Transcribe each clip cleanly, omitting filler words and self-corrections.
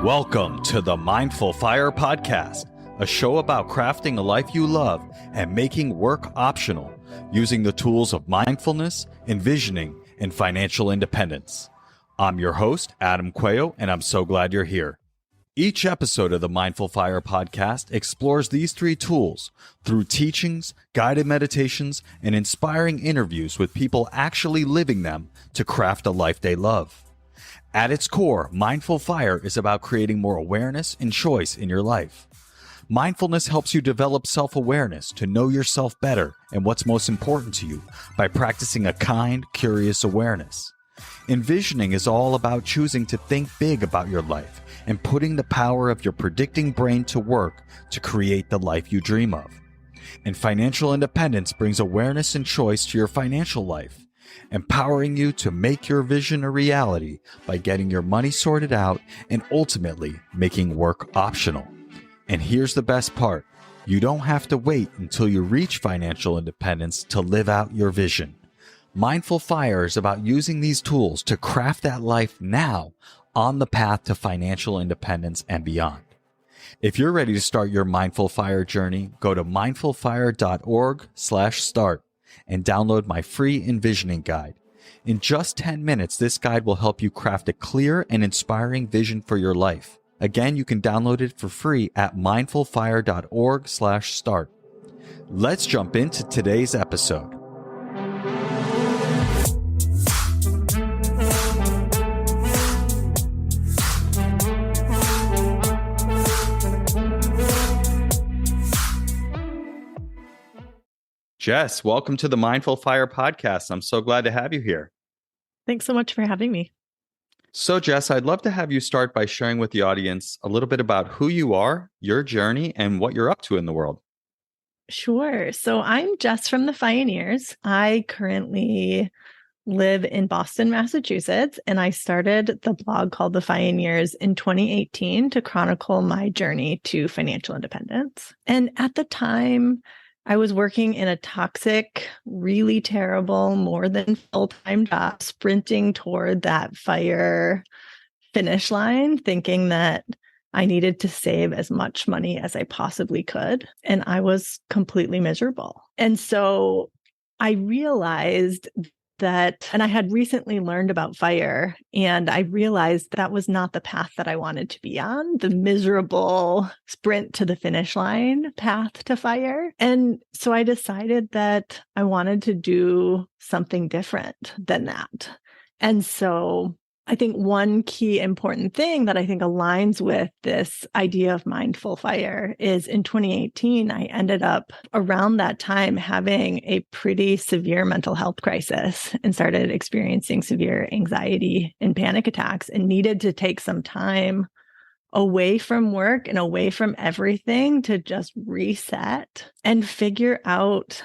Welcome to the Mindful Fire Podcast, a show about crafting a life you love and making work optional using the tools of mindfulness, envisioning, and financial independence. I'm your host, Adam Cuello, and I'm so glad you're here. Each episode of the Mindful Fire Podcast explores these three tools through teachings, guided meditations, and inspiring interviews with people actually living them to craft a life they love. At its core, Mindful Fire is about creating more awareness and choice in your life. Mindfulness helps you develop self-awareness to know yourself better and what's most important to you by practicing a kind, curious awareness. Envisioning is all about choosing to think big about your life and putting the power of your predicting brain to work to create the life you dream of. And financial independence brings awareness and choice to your financial life, empowering you to make your vision a reality by getting your money sorted out and ultimately making work optional. And here's the best part. You don't have to wait until you reach financial independence to live out your vision. Mindful Fire is about using these tools to craft that life now on the path to financial independence and beyond. If you're ready to start your Mindful Fire journey, go to mindfulfire.org/start and download my free envisioning guide. In just 10 minutes, this guide will help you craft a clear and inspiring vision for your life. Again, you can download it for free at mindfulfire.org/start. Let's jump into today's episode. Jess, welcome to the Mindful Fire Podcast. I'm so glad to have you here. Thanks so much for having me. So, Jess, I'd love to have you start by sharing with the audience a little bit about who you are, your journey, and what you're up to in the world. Sure. So I'm Jess from the Fioneers. I currently live in Boston, Massachusetts, and I started the blog called The Fioneers in 2018 to chronicle my journey to financial independence. And at the time, I was working in a toxic, really terrible, more than full-time job, sprinting toward that fire finish line, thinking that I needed to save as much money as I possibly could. And I was completely miserable. And so I realized that, and I had recently learned about fire, and I realized that was not the path that I wanted to be on, the miserable sprint to the finish line path to fire. And so I decided that I wanted to do something different than that. And so I think one key important thing that I think aligns with this idea of mindful fire is in 2018, I ended up around that time having a pretty severe mental health crisis and started experiencing severe anxiety and panic attacks and needed to take some time away from work and away from everything to just reset and figure out,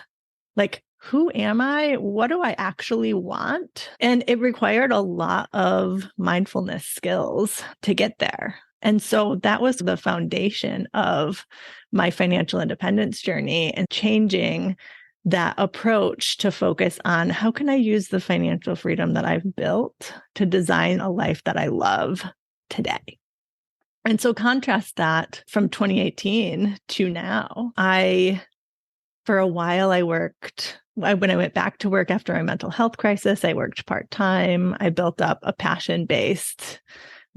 like, who am I? What do I actually want? And it required a lot of mindfulness skills to get there. And so that was the foundation of my financial independence journey and changing that approach to focus on how can I use the financial freedom that I've built to design a life that I love today. And so contrast that from 2018 to now. For a while, when I went back to work after my mental health crisis, I worked part-time. I built up a passion-based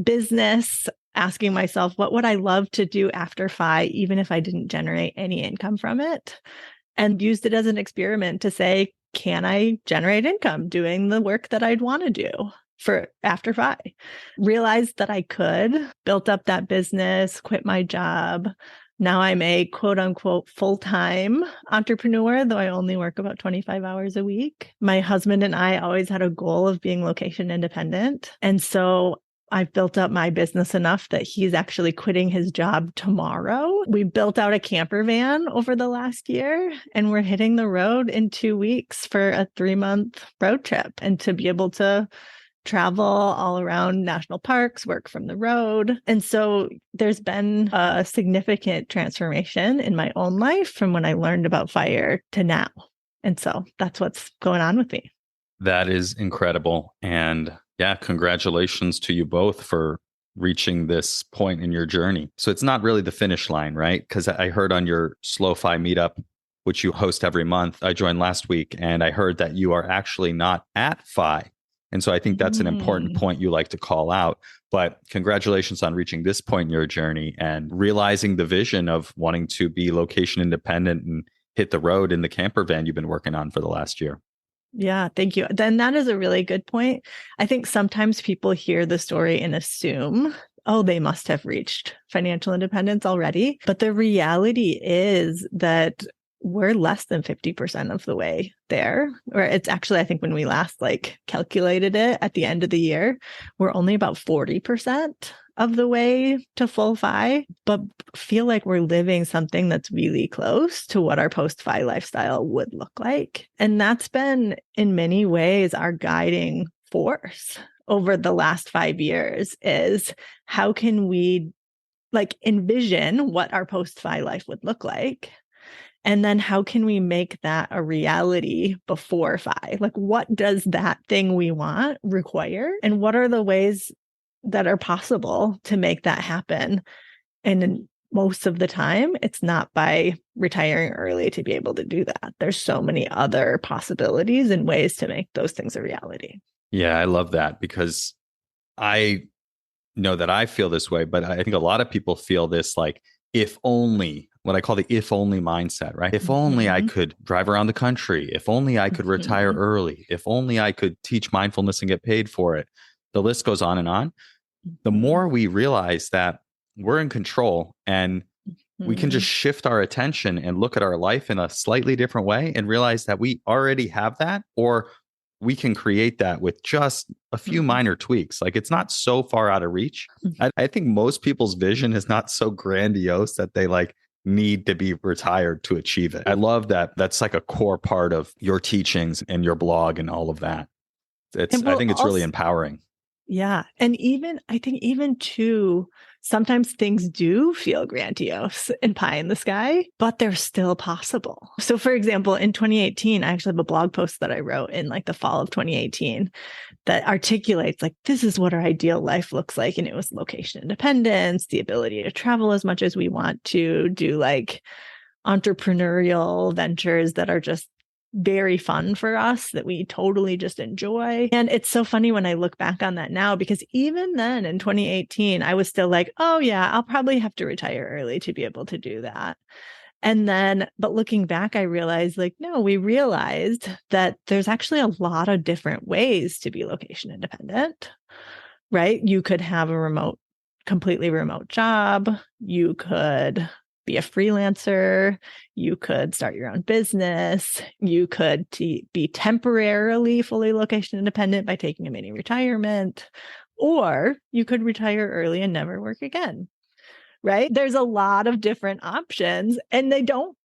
business, asking myself, what would I love to do after FI, even if I didn't generate any income from it? And used it as an experiment to say, can I generate income doing the work that I'd want to do for after FI? Realized that I could, built up that business, quit my job. Now I'm a quote unquote full-time entrepreneur, though I only work about 25 hours a week. My husband and I always had a goal of being location independent. And so I've built up my business enough that he's actually quitting his job tomorrow. We built out a camper van over the last year, and we're hitting the road in 2 weeks for a 3-month road trip. And to be able to travel all around national parks, work from the road. And so there's been a significant transformation in my own life from when I learned about fire to now. And so that's what's going on with me. That is incredible. And yeah, congratulations to you both for reaching this point in your journey. So it's not really the finish line, right? Because I heard on your Slow Fi meetup, which you host every month, I joined last week, and I heard that you are actually not at Fi. And so I think that's an important point you like to call out. But congratulations on reaching this point in your journey and realizing the vision of wanting to be location independent and hit the road in the camper van you've been working on for the last year. Yeah, thank you. Then that is a really good point. I think sometimes people hear the story and assume, oh, they must have reached financial independence already. But the reality is that we're less than 50% of the way there. Or it's actually, I think when we last calculated it at the end of the year, we're only about 40% of the way to full Fi, but feel like we're living something that's really close to what our post Fi lifestyle would look like. And that's been in many ways our guiding force over the last 5 years is how can we envision what our post Fi life would look like? And then how can we make that a reality before Fi? What does that thing we want require? And what are the ways that are possible to make that happen? And most of the time, it's not by retiring early to be able to do that. There's so many other possibilities and ways to make those things a reality. Yeah, I love that because I know that I feel this way, but I think a lot of people feel this if only, what I call the if only mindset, right? If only I could drive around the country, if only I could retire early, if only I could teach mindfulness and get paid for it. The list goes on and on. The more we realize that we're in control and we can just shift our attention and look at our life in a slightly different way and realize that we already have that, or we can create that with just a few minor tweaks. It's not so far out of reach. I think most people's vision is not so grandiose that they need to be retired to achieve it. I love that. That's a core part of your teachings and your blog and all of that. I think it's really empowering. Yeah. And I think even too, sometimes things do feel grandiose and pie in the sky, but they're still possible. So for example, in 2018, I actually have a blog post that I wrote in the fall of 2018 that articulates this is what our ideal life looks like. And it was location independence, the ability to travel as much as we want to, do entrepreneurial ventures that are just very fun for us, that we totally just enjoy. And it's so funny when I look back on that now, because even then in 2018, I was still oh yeah, I'll probably have to retire early to be able to do that. And then, but looking back, I realized no, we realized that there's actually a lot of different ways to be location independent, right? You could have a completely remote job. You could be a freelancer. You could start your own business. You could be temporarily fully location independent by taking a mini retirement, or you could retire early and never work again, right? There's a lot of different options, and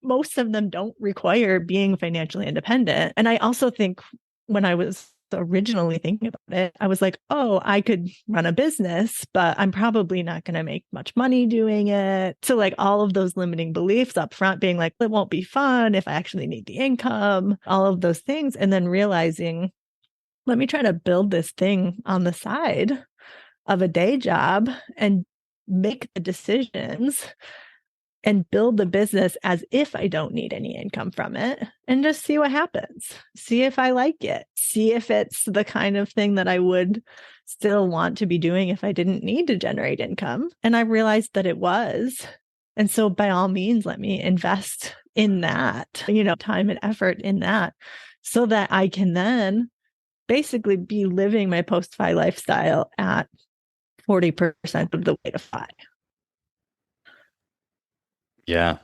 most of them don't require being financially independent. And I also think when I was originally thinking about it, I was oh, I could run a business, but I'm probably not going to make much money doing it. So all of those limiting beliefs up front being it won't be fun if I actually need the income, all of those things. And then realizing, let me try to build this thing on the side of a day job and make the decisions and build the business as if I don't need any income from it, and just see what happens. See if I like it. See if it's the kind of thing that I would still want to be doing if I didn't need to generate income. And I realized that it was. And so by all means, let me invest in that, time and effort in that, so that I can then basically be living my post-Fi lifestyle at 40% of the way to Fi. Yeah,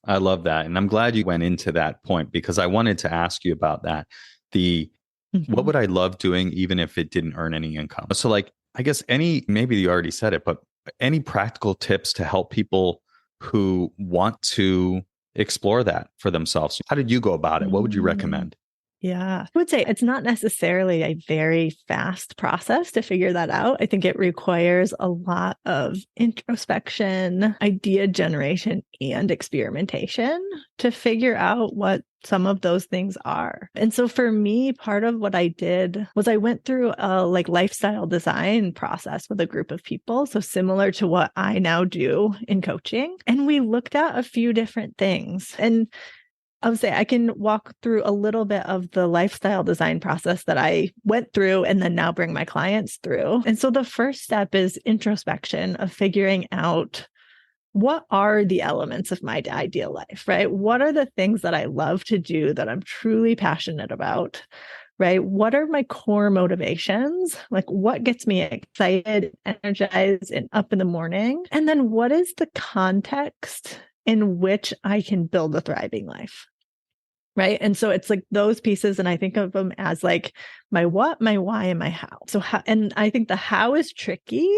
I love that. And I'm glad you went into that point, because I wanted to ask you about that. What would I love doing even if it didn't earn any income? So I guess maybe you already said it, but any practical tips to help people who want to explore that for themselves? How did you go about it? What would you recommend? Yeah. I would say it's not necessarily a very fast process to figure that out. I think it requires a lot of introspection, idea generation, and experimentation to figure out what some of those things are. And so for me, part of what I did was I went through a lifestyle design process with a group of people. So similar to what I now do in coaching. And we looked at a few different things. And I would say I can walk through a little bit of the lifestyle design process that I went through and then now bring my clients through. And so the first step is introspection of figuring out what are the elements of my ideal life, right? What are the things that I love to do that I'm truly passionate about, right? What are my core motivations? Like what gets me excited, energized, and up in the morning? And then what is the context in which I can build a thriving life? Right. And so it's like those pieces. And I think of them as like my what, my why, and my how. So how, and I think the how is tricky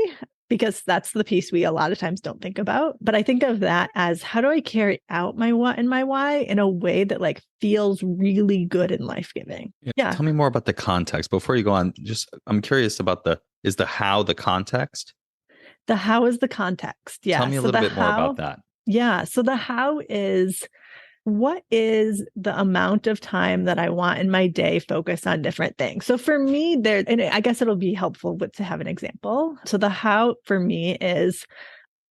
because that's the piece we a lot of times don't think about. But I think of that as how do I carry out my what and my why in a way that like feels really good and life-giving? Yeah. Tell me more about the context before you go on. Just I'm curious about is the how the context? The how is the context. Yeah. Tell me a little bit more about that. Yeah. So the how is what is the amount of time that I want in my day focused on different things? So for me, and I guess it'll be helpful to have an example. So the how for me is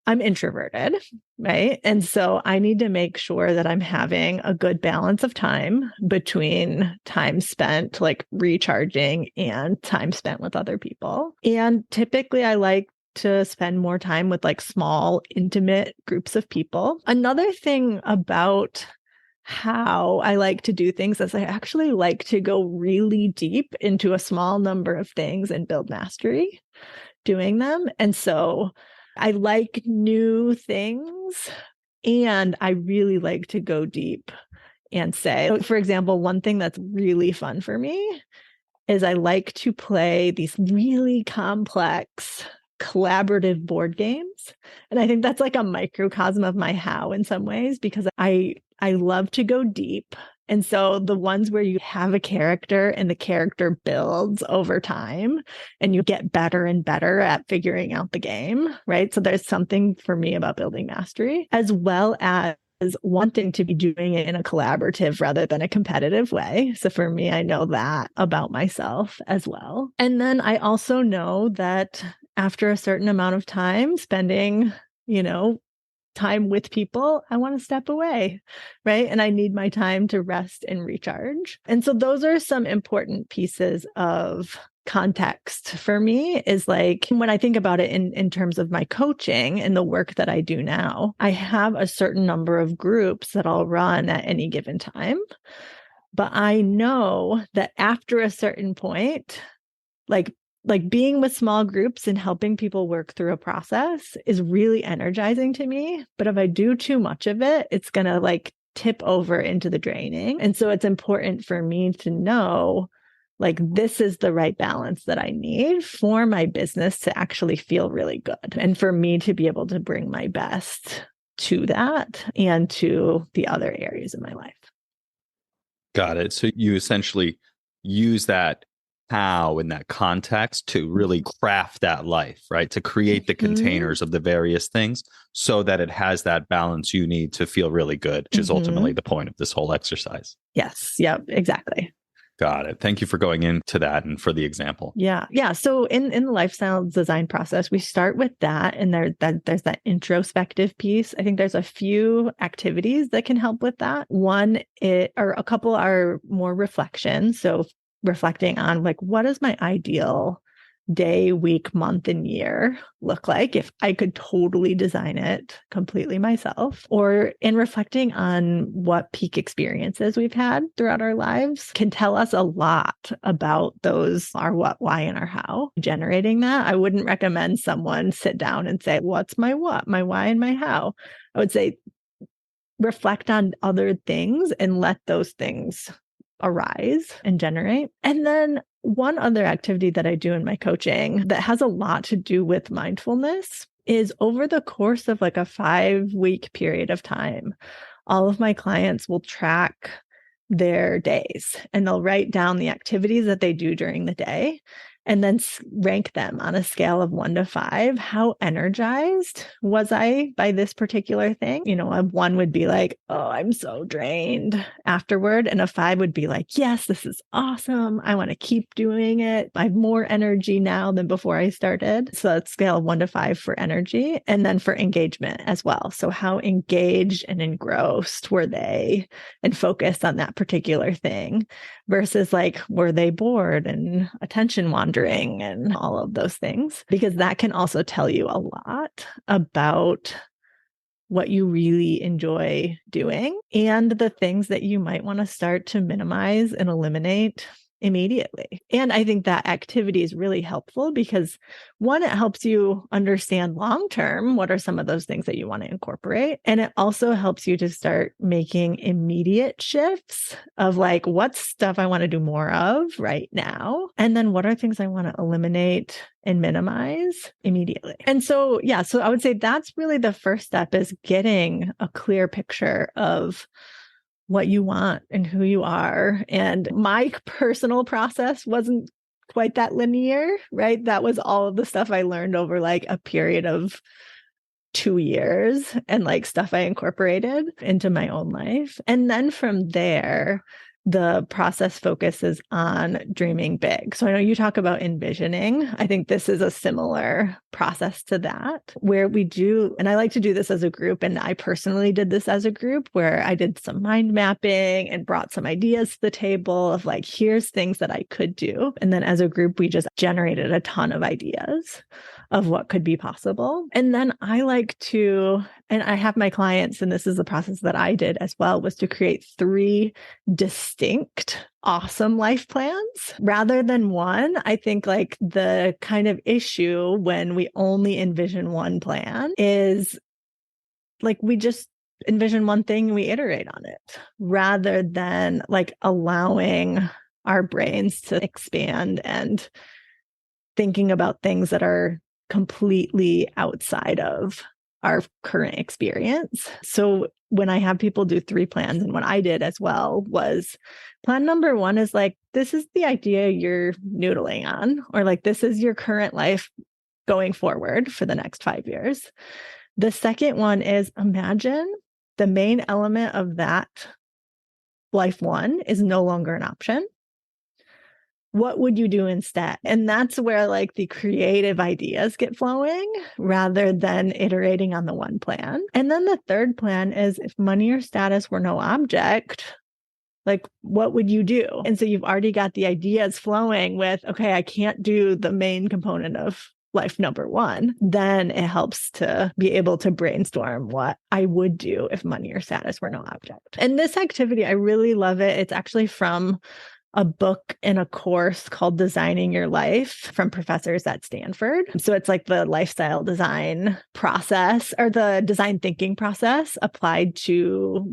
I'm introverted, right? And so I need to make sure that I'm having a good balance of time between time spent like recharging and time spent with other people. And typically I like to spend more time with like small, intimate groups of people. Another thing about how I like to do things is I actually like to go really deep into a small number of things and build mastery doing them. And so I like new things and I really like to go deep and say, for example, one thing that's really fun for me is I like to play these really complex collaborative board games. And I think that's like a microcosm of my how in some ways, because I love to go deep. And so the ones where you have a character and the character builds over time and you get better and better at figuring out the game, right? So there's something for me about building mastery, as well as wanting to be doing it in a collaborative rather than a competitive way. So for me, I know that about myself as well. And then I also know that after a certain amount of time spending, time with people, I want to step away, right? And I need my time to rest and recharge. And so those are some important pieces of context for me is like when I think about it in terms of my coaching and the work that I do now, I have a certain number of groups that I'll run at any given time. But I know that after a certain point, like being with small groups and helping people work through a process is really energizing to me. But if I do too much of it, it's going to like tip over into the draining. And so it's important for me to know like this is the right balance that I need for my business to actually feel really good and for me to be able to bring my best to that and to the other areas of my life. Got it. So you essentially use that how in that context to really craft that life, right? To create the containers of the various things so that it has that balance you need to feel really good, which is ultimately the point of this whole exercise. Yes. Yep. Exactly. Got it. Thank you for going into that and for the example. Yeah. Yeah. So in the lifestyle design process, we start with that. And there's that introspective piece. I think there's a few activities that can help with that. One, or a couple are more reflection. So reflecting on like, what is my ideal day, week, month, and year look like if I could totally design it completely myself? Or in reflecting on what peak experiences we've had throughout our lives can tell us a lot about those, our what, why, and our how. Generating that, I wouldn't recommend someone sit down and say, what's my what, my why, and my how? I would say reflect on other things and let those things arise and generate. And then one other activity that I do in my coaching that has a lot to do with mindfulness is over the course of like a 5-week period of time, all of my clients will track their days, and they'll write down the activities that they do during the day and then rank them on a scale of 1 to 5. How energized was I by this particular thing? A 1 would be like, oh, I'm so drained afterward. And a 5 would be like, yes, this is awesome. I want to keep doing it. I have more energy now than before I started. So that's scale of 1 to 5 for energy. And then for engagement as well. So how engaged and engrossed were they and focused on that particular thing versus like, were they bored and attention wandering and all of those things? Because that can also tell you a lot about what you really enjoy doing and the things that you might want to start to minimize and eliminate immediately. And I think that activity is really helpful because, one, it helps you understand long-term what are some of those things that you want to incorporate. And it also helps you to start making immediate shifts of like, what's stuff I want to do more of right now? And then what are things I want to eliminate and minimize immediately? And so, so I would say that's really the first step, is getting a clear picture of what you want and who you are. And my personal process wasn't quite that linear, right? That was all of the stuff I learned over like a period of 2 years and like stuff I incorporated into my own life. And then from there, the process focuses on dreaming big. So I know you talk about envisioning. I think this is a similar process to that, where we do, and I like to do this as a group. And I personally did this as a group where I did some mind mapping and brought some ideas to the table of like, here's things that I could do. And then as a group, we just generated a ton of ideas of what could be possible. And then I like to, and I have my clients, and this is the process that I did as well, was to create 3 distinct, awesome life plans rather than one. I think like the kind of issue when we only envision one plan is like, we just envision one thing and we iterate on it rather than like allowing our brains to expand and thinking about things that are completely outside of our current experience. So when I have people do 3 plans, and what I did as well was plan number 1 is like, this is the idea you're noodling on, or like, this is your current life going forward for the next 5 years. The second one is, imagine the main element of that life 1 is no longer an option. What would you do instead? And that's where like the creative ideas get flowing rather than iterating on the one plan. And then the third plan is, if money or status were no object, like, what would you do? And so you've already got the ideas flowing with, okay, I can't do the main component of life number 1. Then it helps to be able to brainstorm what I would do if money or status were no object. And this activity, I really love it. It's actually from a book and a course called Designing Your Life from professors at Stanford. So it's like the lifestyle design process, or the design thinking process applied to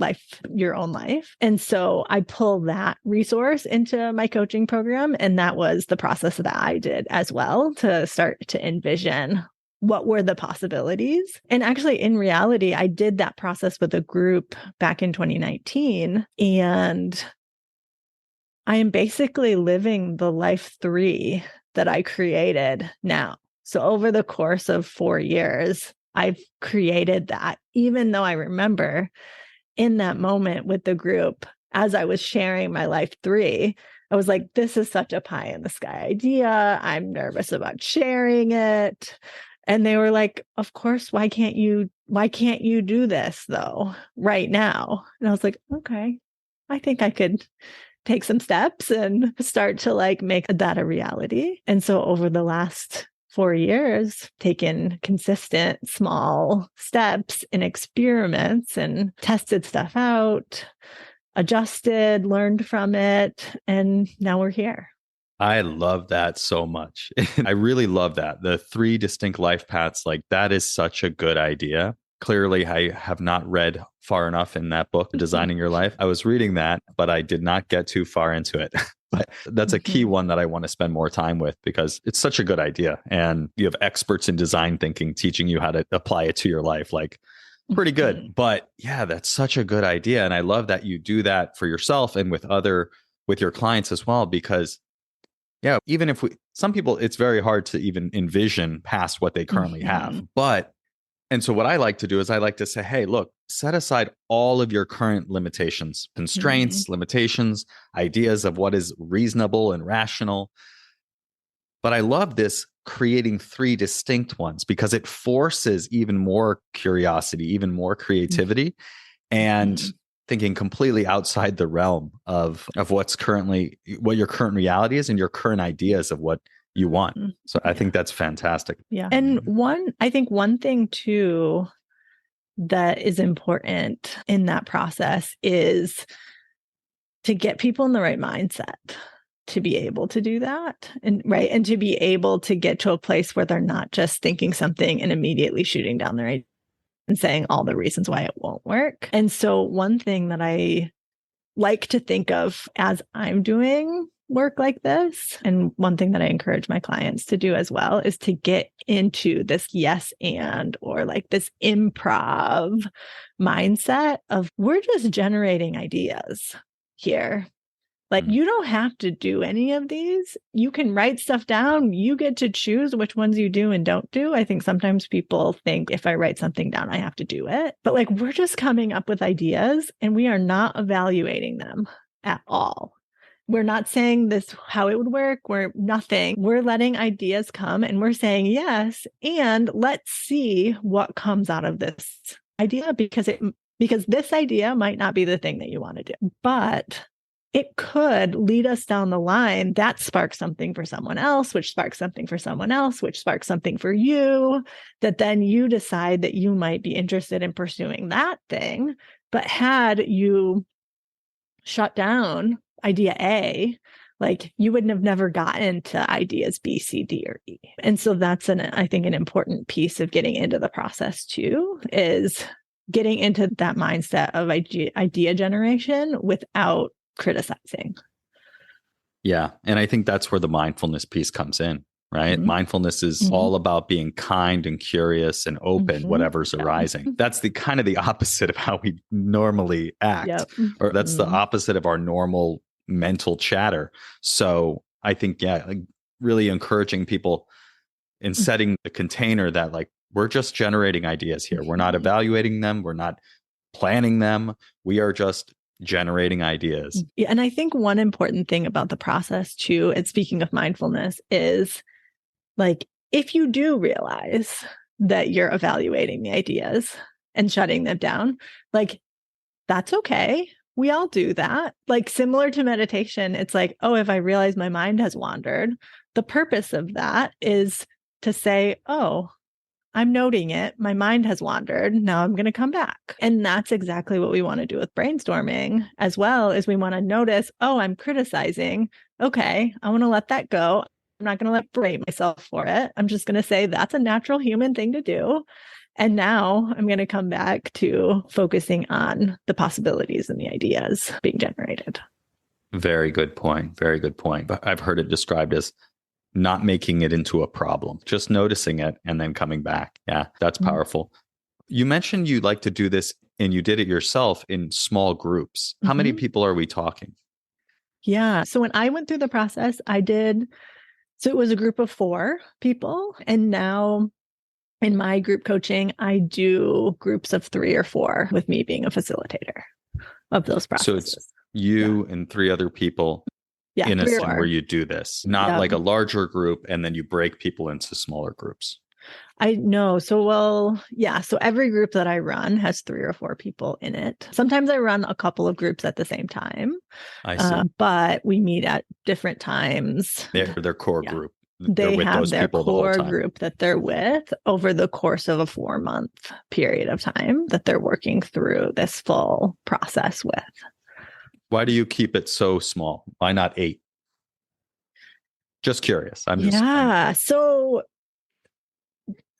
your own life. And so I pull that resource into my coaching program. And that was the process that I did as well, to start to envision what were the possibilities. And actually, in reality, I did that process with a group back in 2019. And I am basically living the life 3 that I created now. So over the course of 4 years, I've created that, even though I remember in that moment with the group, as I was sharing my life 3, I was like, this is such a pie in the sky idea. I'm nervous about sharing it. And they were like, of course, why can't you do this though, right now? And I was like, okay, I think I could take some steps and start to like make that a reality. And so over the last 4 years, taken consistent small steps and experiments and tested stuff out, adjusted, learned from it, and now we're here. I love that so much. I really love that. The 3 distinct life paths, like that is such a good idea. Clearly, I have not read far enough in that book, Designing Your Life. I was reading that, but I did not get too far into it. But that's a key one that I want to spend more time with, because it's such a good idea. And you have experts in design thinking teaching you how to apply it to your life. Like, pretty good. But yeah, that's such a good idea. And I love that you do that for yourself and with your clients as well, because yeah, even if some people, it's very hard to even envision past what they currently have. And so what I like to do is I like to say, hey, look, set aside all of your current limitations, constraints, limitations, ideas of what is reasonable and rational. But I love this creating 3 distinct ones because it forces even more curiosity, even more creativity, and thinking completely outside the realm of what your current reality is and your current ideas of what you want. So I think that's fantastic. Yeah. And I think one thing too that is important in that process is to get people in the right mindset to be able to do that. And to be able to get to a place where they're not just thinking something and immediately shooting down their idea and saying all the reasons why it won't work. And so one thing that I like to think of as I'm doing work like this, and one thing that I encourage my clients to do as well, is to get into this yes and, or like this improv mindset of we're just generating ideas here. Like, you don't have to do any of these. You can write stuff down. You get to choose which ones you do and don't do. I think sometimes people think if I write something down, I have to do it. But like, we're just coming up with ideas and we are not evaluating them at all. We're not saying this, how it would work. We're nothing. We're letting ideas come and we're saying yes. And let's see what comes out of this idea because this idea might not be the thing that you want to do, but it could lead us down the line that sparks something for someone else, which sparks something for someone else, which sparks something for you, that then you decide that you might be interested in pursuing that thing. But had you shut down idea A, like you wouldn't have never gotten to ideas B, C, D, or E. And so that's I think an important piece of getting into the process too, is getting into that mindset of idea generation without criticizing. Yeah. And I think that's where the mindfulness piece comes in, right? Mindfulness is all about being kind and curious and open, whatever's arising. That's the kind of the opposite of how we normally act, or that's the opposite of our normal mental chatter. So I think, like really encouraging people in setting the container that like, we're just generating ideas here. We're not evaluating them. We're not planning them. We are just generating ideas. Yeah, and I think one important thing about the process too, and speaking of mindfulness, is like if you do realize that you're evaluating the ideas and shutting them down, like that's okay. We all do that. Like similar to meditation, it's like, oh, if I realize my mind has wandered, the purpose of that is to say, oh, I'm noting it. My mind has wandered. Now I'm going to come back. And that's exactly what we want to do with brainstorming as well, is we want to notice, oh, I'm criticizing. Okay, I want to let that go. I'm not going to berate myself for it. I'm just going to say that's a natural human thing to do. And now I'm going to come back to focusing on the possibilities and the ideas being generated. Very good point. Very good point. But I've heard it described as not making it into a problem, just noticing it and then coming back. Yeah, that's powerful. You mentioned you like to do this and you did it yourself in small groups. How many people are we talking? Yeah. So when I went through the process, so it was a group of 4 people. And now in my group coaching, I do groups of 3 or 4 with me being a facilitator of those processes. So it's you and 3 other people in a scene where you do this, not like a larger group and then you break people into smaller groups. I know. So every group that I run has 3 or 4 people in it. Sometimes I run a couple of groups at the same time. I see. But we meet at different times. They're their core group. They have their core group that they're with over the course of a 4-month period of time that they're working through this full process with. Why do you keep it so small? Why not 8? Just curious. So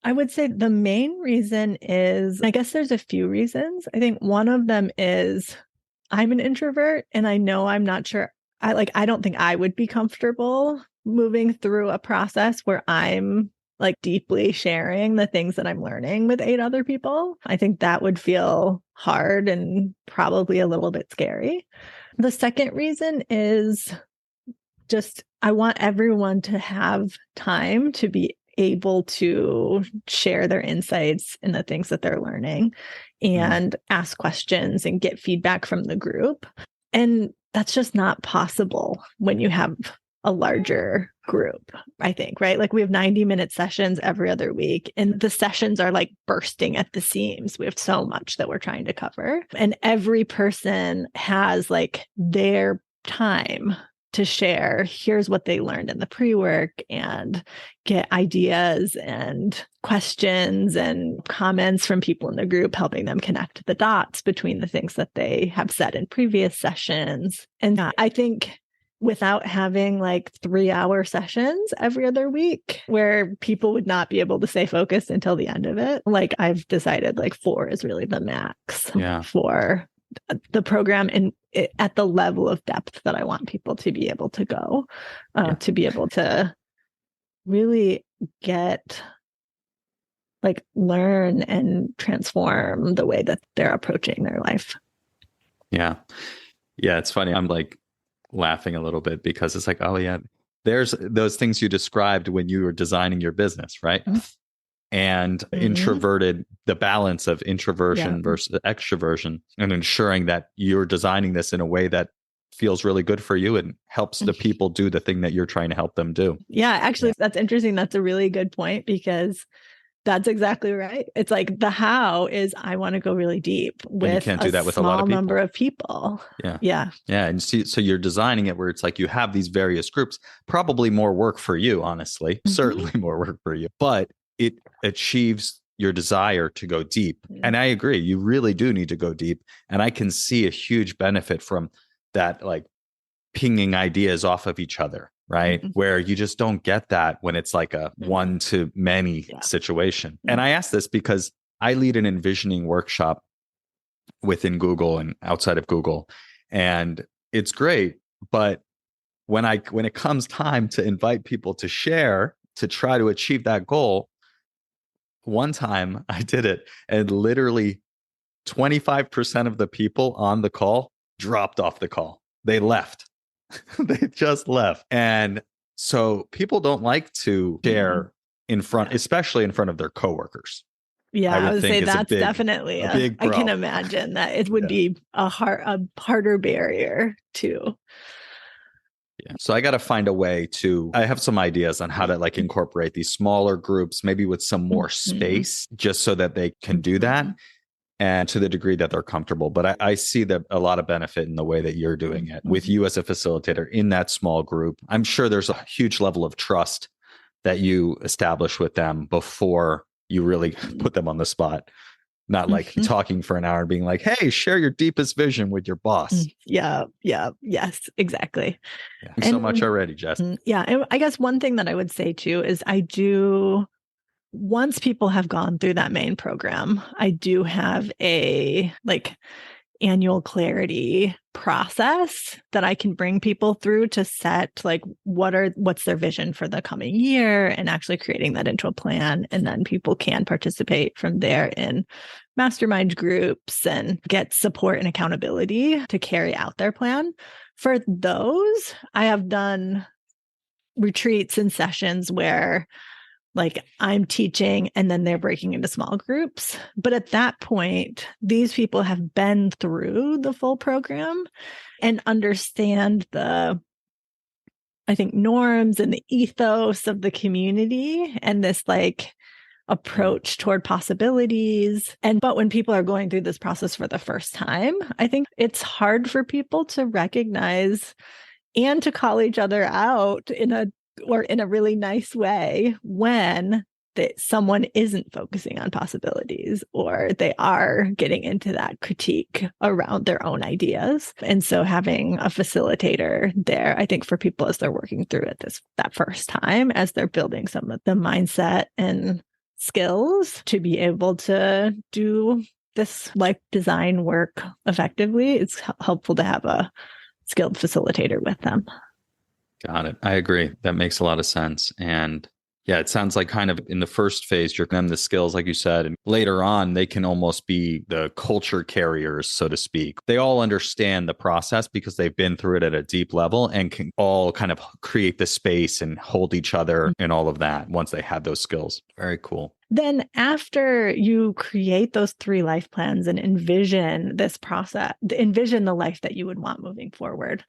I would say the main reason is, I guess there's a few reasons. I think one of them is I'm an introvert and I know I'm not sure. I don't think I would be comfortable moving through a process where I'm like deeply sharing the things that I'm learning with 8 other people. I think that would feel hard and probably a little bit scary. The second reason is just I want everyone to have time to be able to share their insights in the things that they're learning and ask questions and get feedback from the group. And that's just not possible when you have a larger group, I think, right? Like we have 90-minute sessions every other week, and the sessions are like bursting at the seams. We have so much that we're trying to cover. And every person has like their time to share, here's what they learned in the pre-work, and get ideas and questions and comments from people in the group, helping them connect the dots between the things that they have said in previous sessions. And I think without having like 3-hour sessions every other week where people would not be able to stay focused until the end of it, like I've decided like 4 is really the max for the program and at the level of depth that I want people to be able to go, to be able to really get like learn and transform the way that they're approaching their life. Yeah. It's funny. I'm like laughing a little bit because it's like, oh yeah, there's those things you described when you were designing your business, right? And introverted, the balance of introversion versus extroversion, and ensuring that you're designing this in a way that feels really good for you and helps the people do the thing that you're trying to help them do. Yeah, actually, that's interesting. That's a really good point because that's exactly right. It's like the how is I want to go really deep with you can't do that with a lot of people. Number of people. Yeah. And so you're designing it where it's like you have these various groups, probably more work for you, honestly, certainly more work for you, but it achieves your desire to go deep. And I agree, you really do need to go deep. And I can see a huge benefit from that, like pinging ideas off of each other, right? Where you just don't get that when it's like a one to many situation. And I ask this because I lead an envisioning workshop within Google and outside of Google. And it's great. But when it comes time to invite people to share, to try to achieve that goal, one time I did it and literally 25% of the people on the call dropped off the call. They left. They just left. And so people don't like to share in front, especially in front of their coworkers. Yeah, I would say that's definitely a big I can imagine that it would be a harder barrier too. Yeah. So I got to find a way I have some ideas on how to like incorporate these smaller groups, maybe with some more space, just so that they can do that and to the degree that they're comfortable. But I see a lot of benefit in the way that you're doing it with you as a facilitator in that small group. I'm sure there's a huge level of trust that you establish with them before you really put them on the spot. Not like talking for an hour and being like, hey, share your deepest vision with your boss. Yes, exactly. Yeah. So much already, Jess. Yeah. And I guess one thing that I would say too is once people have gone through that main program, I do have a like annual clarity process that I can bring people through to set like what's their vision for the coming year and actually creating that into a plan. And then people can participate from there in mastermind groups and get support and accountability to carry out their plan. For those, I have done retreats and sessions where like I'm teaching and then they're breaking into small groups. But at that point, these people have been through the full program and understand I think, norms and the ethos of the community and this like approach toward possibilities. But when people are going through this process for the first time, I think it's hard for people to recognize and to call each other out in a really nice way when someone isn't focusing on possibilities or they are getting into that critique around their own ideas. And so having a facilitator there, I think for people as they're working through it that first time, as they're building some of the mindset and skills to be able to do this like design work effectively, it's helpful to have a skilled facilitator with them. Got it. I agree. That makes a lot of sense. And Yeah, it sounds like kind of in the first phase, you're them the skills, like you said, and later on, they can almost be the culture carriers, so to speak. They all understand the process because they've been through it at a deep level and can all kind of create the space and hold each other and all of that once they have those skills. Very cool. Then after you create those 3 life plans and envision this process, envision the life that you would want moving forward,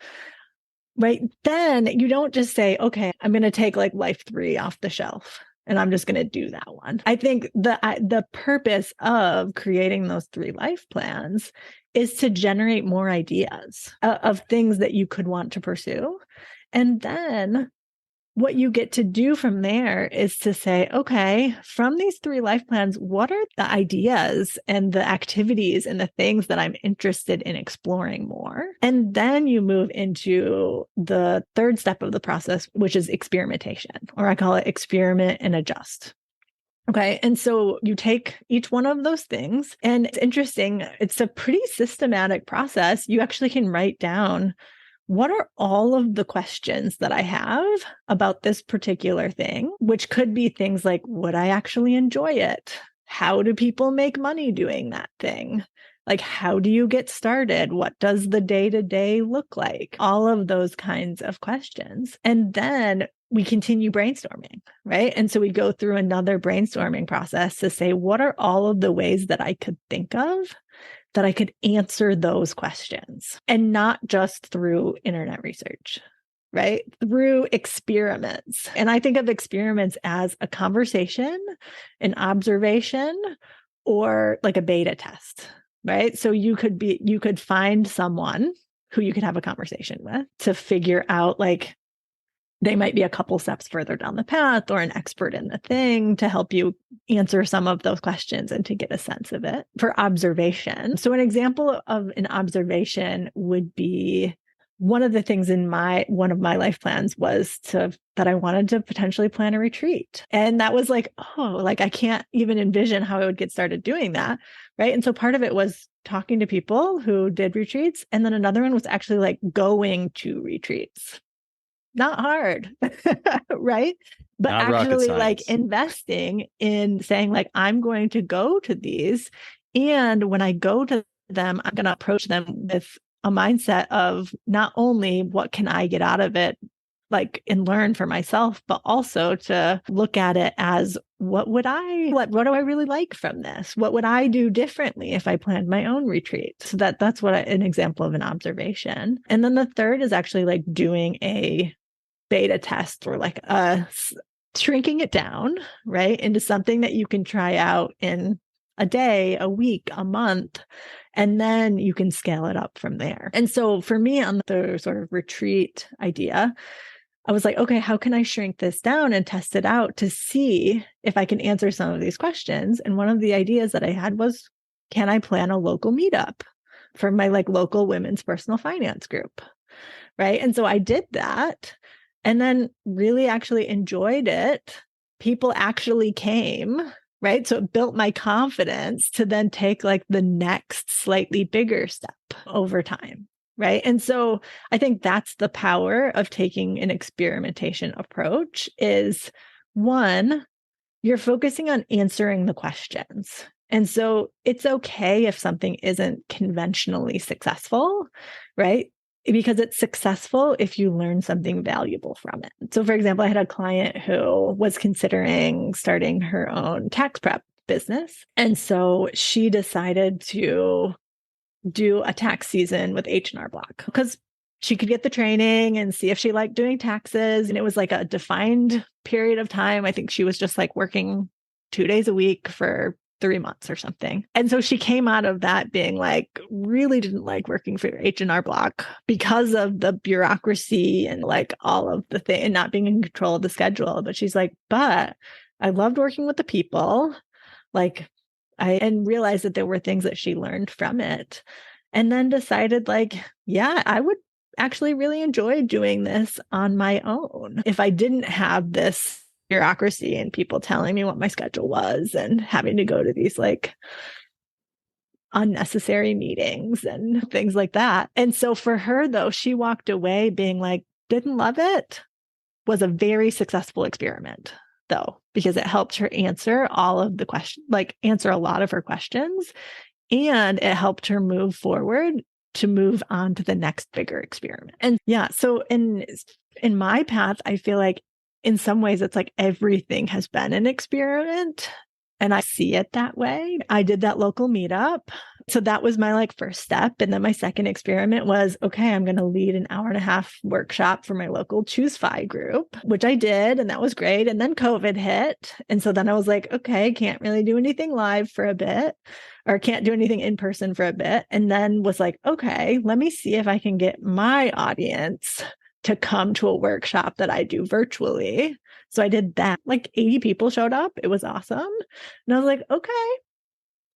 right? Then you don't just say, okay, I'm going to take like life 3 off the shelf and I'm just going to do that one. I think the purpose of creating those 3 life plans is to generate more ideas of things that you could want to pursue. And then what you get to do from there is to say, okay, from these 3 life plans, what are the ideas and the activities and the things that I'm interested in exploring more? And then you move into the 3rd step of the process, which is experimentation, or I call it experiment and adjust. Okay. And so you take each one of those things, and it's interesting. It's a pretty systematic process. You actually can write down, what are all of the questions that I have about this particular thing, which could be things like, would I actually enjoy it? How do people make money doing that thing? Like, how do you get started? What does the day-to-day look like? All of those kinds of questions. And then we continue brainstorming, right? And so we go through another brainstorming process to say, what are all of the ways that I could think of that I could answer those questions, and not just through internet research, right? Through experiments. And I think of experiments as a conversation, an observation, or like a beta test, right? So you could find someone who you could have a conversation with to figure out, like, they might be a couple steps further down the path or an expert in the thing to help you answer some of those questions and to get a sense of it. For observation, so an example of an observation would be, one of the things in one of my life plans was that I wanted to potentially plan a retreat. And that was like, oh, like I can't even envision how I would get started doing that. Right. And so part of it was talking to people who did retreats. And then another one was actually like going to retreats. Not hard, right? But Not rocket actually science. like investing in saying, like, I'm going to go to these. And when I go to them, I'm going to approach them with a mindset of not only what can I get out of it, like, and learn for myself, but also to look at it as, what do I really like from this? What would I do differently if I planned my own retreat? So that's an example of an observation. And then the third is actually like doing a beta test, or like shrinking it down, right, into something that you can try out in a day, a week, a month, and then you can scale it up from there. And so for me, on the sort of retreat idea, I was like, okay, how can I shrink this down and test it out to see if I can answer some of these questions? And one of the ideas that I had was, can I plan a local meetup for my like local women's personal finance group? Right. And so I did that, and then really actually enjoyed it. People actually came, right? So it built my confidence to then take like the next slightly bigger step over time, right? And so I think that's the power of taking an experimentation approach is, one, you're focusing on answering the questions. And so it's okay if something isn't conventionally successful, right? Because it's successful if you learn something valuable from it. So for example, I had a client who was considering starting her own tax prep business. And so she decided to do a tax season with H&R Block because she could get the training and see if she liked doing taxes. And it was like a defined period of time. I think she was just like working 2 days a week for 3 months or something. And so she came out of that being like, really didn't like working for H&R Block because of the bureaucracy and like all of the thing and not being in control of the schedule. But she's like, but I loved working with the people. Like, and realized that there were things that she learned from it. And then decided like, yeah, I would actually really enjoy doing this on my own if I didn't have this bureaucracy and people telling me what my schedule was and having to go to these like unnecessary meetings and things like that. And so for her though, she walked away being like, didn't love it, was a very successful experiment. though, because it helped her answer all of the questions, like answer a lot of her questions. And it helped her move forward to move on to the next bigger experiment. And yeah, so in my path, I feel like in some ways it's like everything has been an experiment. And I see it that way. I did that local meetup. So that was my like first step. And then my second experiment was, okay, I'm going to lead an 1.5-hour workshop for my local Choose Fi group, which I did. And that was great. And then COVID hit. And so then I was like, okay, can't really do anything live for a bit, or can't do anything in person for a bit. And then was like, okay, let me see if I can get my audience to come to a workshop that I do virtually. So I did that. Like 80 people showed up. It was awesome. And I was like, okay,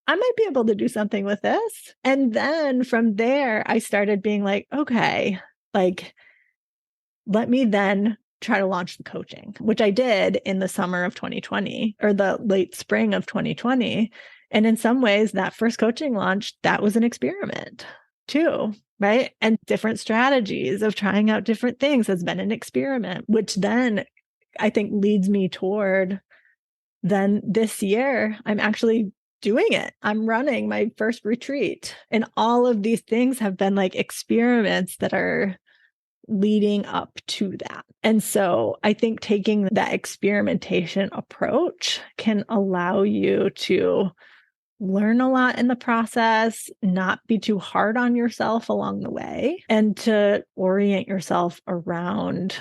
I might be able to do something with this. And then from there, I started being like, okay, like, let me then try to launch the coaching, which I did in the summer of 2020 or the late spring of 2020. And in some ways, that first coaching launch, that was an experiment too, right? And different strategies of trying out different things has been an experiment, which then I think leads me toward then this year, I'm actually doing it. I'm running my first retreat. And all of these things have been like experiments that are leading up to that. And so I think taking that experimentation approach can allow you to learn a lot in the process, not be too hard on yourself along the way, and to orient yourself around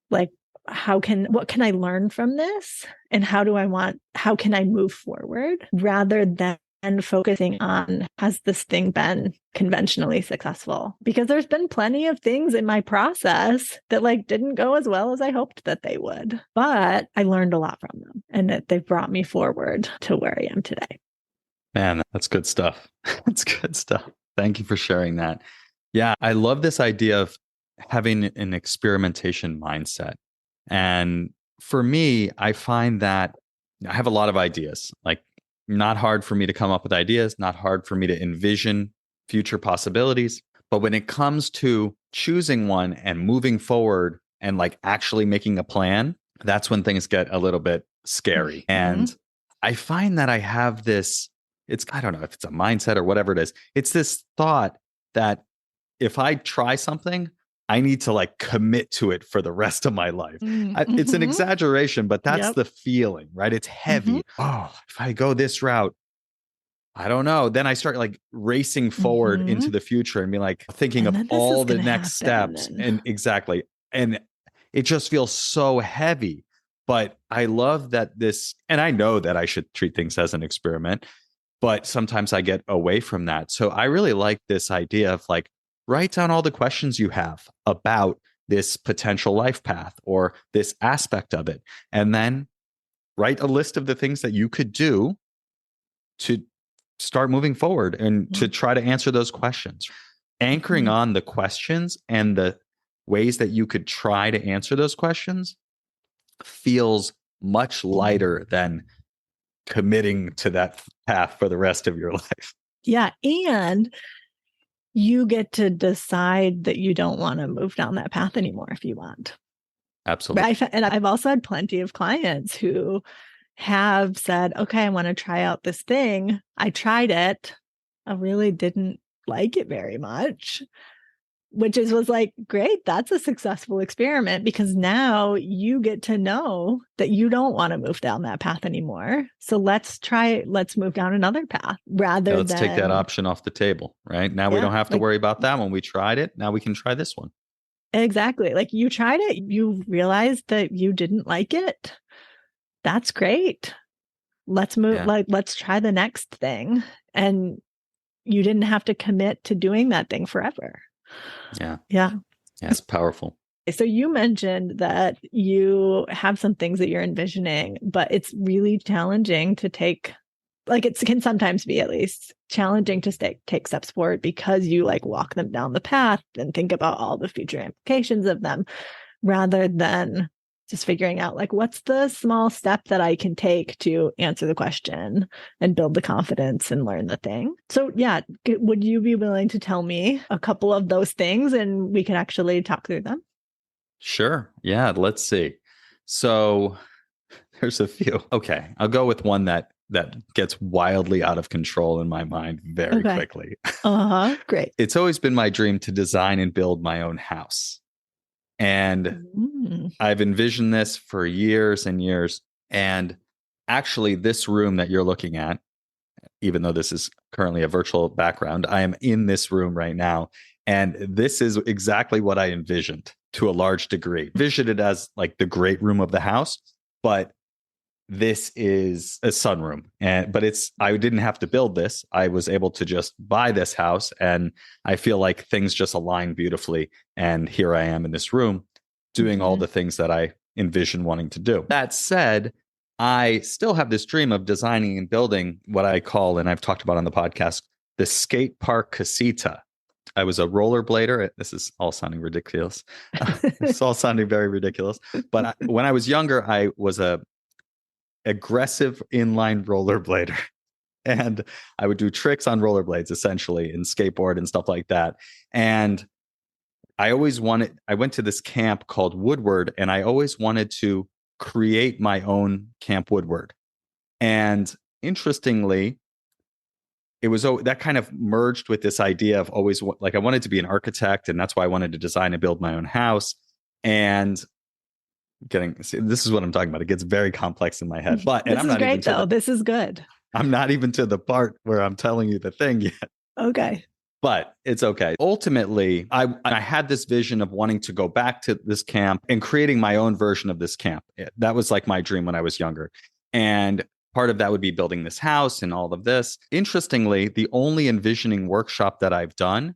like, what can I learn from this? And how can I move forward rather than focusing on, has this thing been conventionally successful? Because there's been plenty of things in my process that like didn't go as well as I hoped that they would, but I learned a lot from them and that they've brought me forward to where I am today. Man, that's good stuff. That's good stuff. Thank you for sharing that. Yeah, I love this idea of having an experimentation mindset. And for me, I find that I have a lot of ideas, like not hard for me to come up with ideas, not hard for me to envision future possibilities. But when it comes to choosing one and moving forward and like actually making a plan, that's when things get a little bit scary. Mm-hmm. And I find that I have this, I don't know if it's a mindset or whatever it is. It's this thought that if I try something, I need to like commit to it for the rest of my life. Mm-hmm. It's an exaggeration, but that's Yep. the feeling, right? It's heavy. Mm-hmm. Oh, if I go this route, I don't know. Then I start like racing forward Mm-hmm. into the future and be like thinking And of then this all is the gonna next happen, steps. And exactly. And it just feels so heavy. But I love that and I know that I should treat things as an experiment, but sometimes I get away from that. So I really like this idea of like, write down all the questions you have about this potential life path or this aspect of it. And then write a list of the things that you could do to start moving forward and to try to answer those questions. Anchoring on the questions and the ways that you could try to answer those questions feels much lighter than committing to that path for the rest of your life. Yeah. And you get to decide that you don't want to move down that path anymore if you want. Absolutely. And I've also had plenty of clients who have said, okay, I want to try out this thing. I tried it. I really didn't like it very much, was like, great, that's a successful experiment because now you get to know that you don't want to move down that path anymore. So let's move down another path let's take that option off the table, right? Now we don't have to worry about that one. We tried it. Now we can try this one. Exactly. Like you tried it, you realized that you didn't like it. That's great. Let's move, let's try the next thing. And you didn't have to commit to doing that thing forever. Yeah. Yeah. It's powerful. So you mentioned that you have some things that you're envisioning, but it's really challenging to take, like it can sometimes be at least challenging to take steps forward because you like walk them down the path and think about all the future implications of them rather than just figuring out like, what's the small step that I can take to answer the question and build the confidence and learn the thing. So yeah, would you be willing to tell me a couple of those things and we can actually talk through them? Sure. Yeah. Let's see. So there's a few. Okay, I'll go with one that gets wildly out of control in my mind very quickly. Great. It's always been my dream to design and build my own house. And I've envisioned this for years and years. And actually, this room that you're looking at, even though this is currently a virtual background, I am in this room right now. And this is exactly what I envisioned to a large degree. Envisioned it as like the great room of the house, but this is a sunroom. But I didn't have to build this. I was able to just buy this house, and I feel like things just align beautifully. And here I am in this room doing all the things that I envision wanting to do. That said, I still have this dream of designing and building what I call, and I've talked about on the podcast, the skate park casita. I was a rollerblader. This is all sounding ridiculous. It's all sounding very ridiculous. But when I was younger, I was a aggressive inline rollerblader. And I would do tricks on rollerblades, essentially, and skateboard and stuff like that. And I went to this camp called Woodward, and I always wanted to create my own Camp Woodward. And interestingly, it was that kind of merged with this idea of always like I wanted to be an architect, and that's why I wanted to design and build my own house. And this is what I'm talking about. It gets very complex in my head. But this is great, though. This is good. I'm not even to the part where I'm telling you the thing yet. Okay. But it's okay. Ultimately, I had this vision of wanting to go back to this camp and creating my own version of this camp. That was like my dream when I was younger. And part of that would be building this house and all of this. Interestingly, the only envisioning workshop that I've done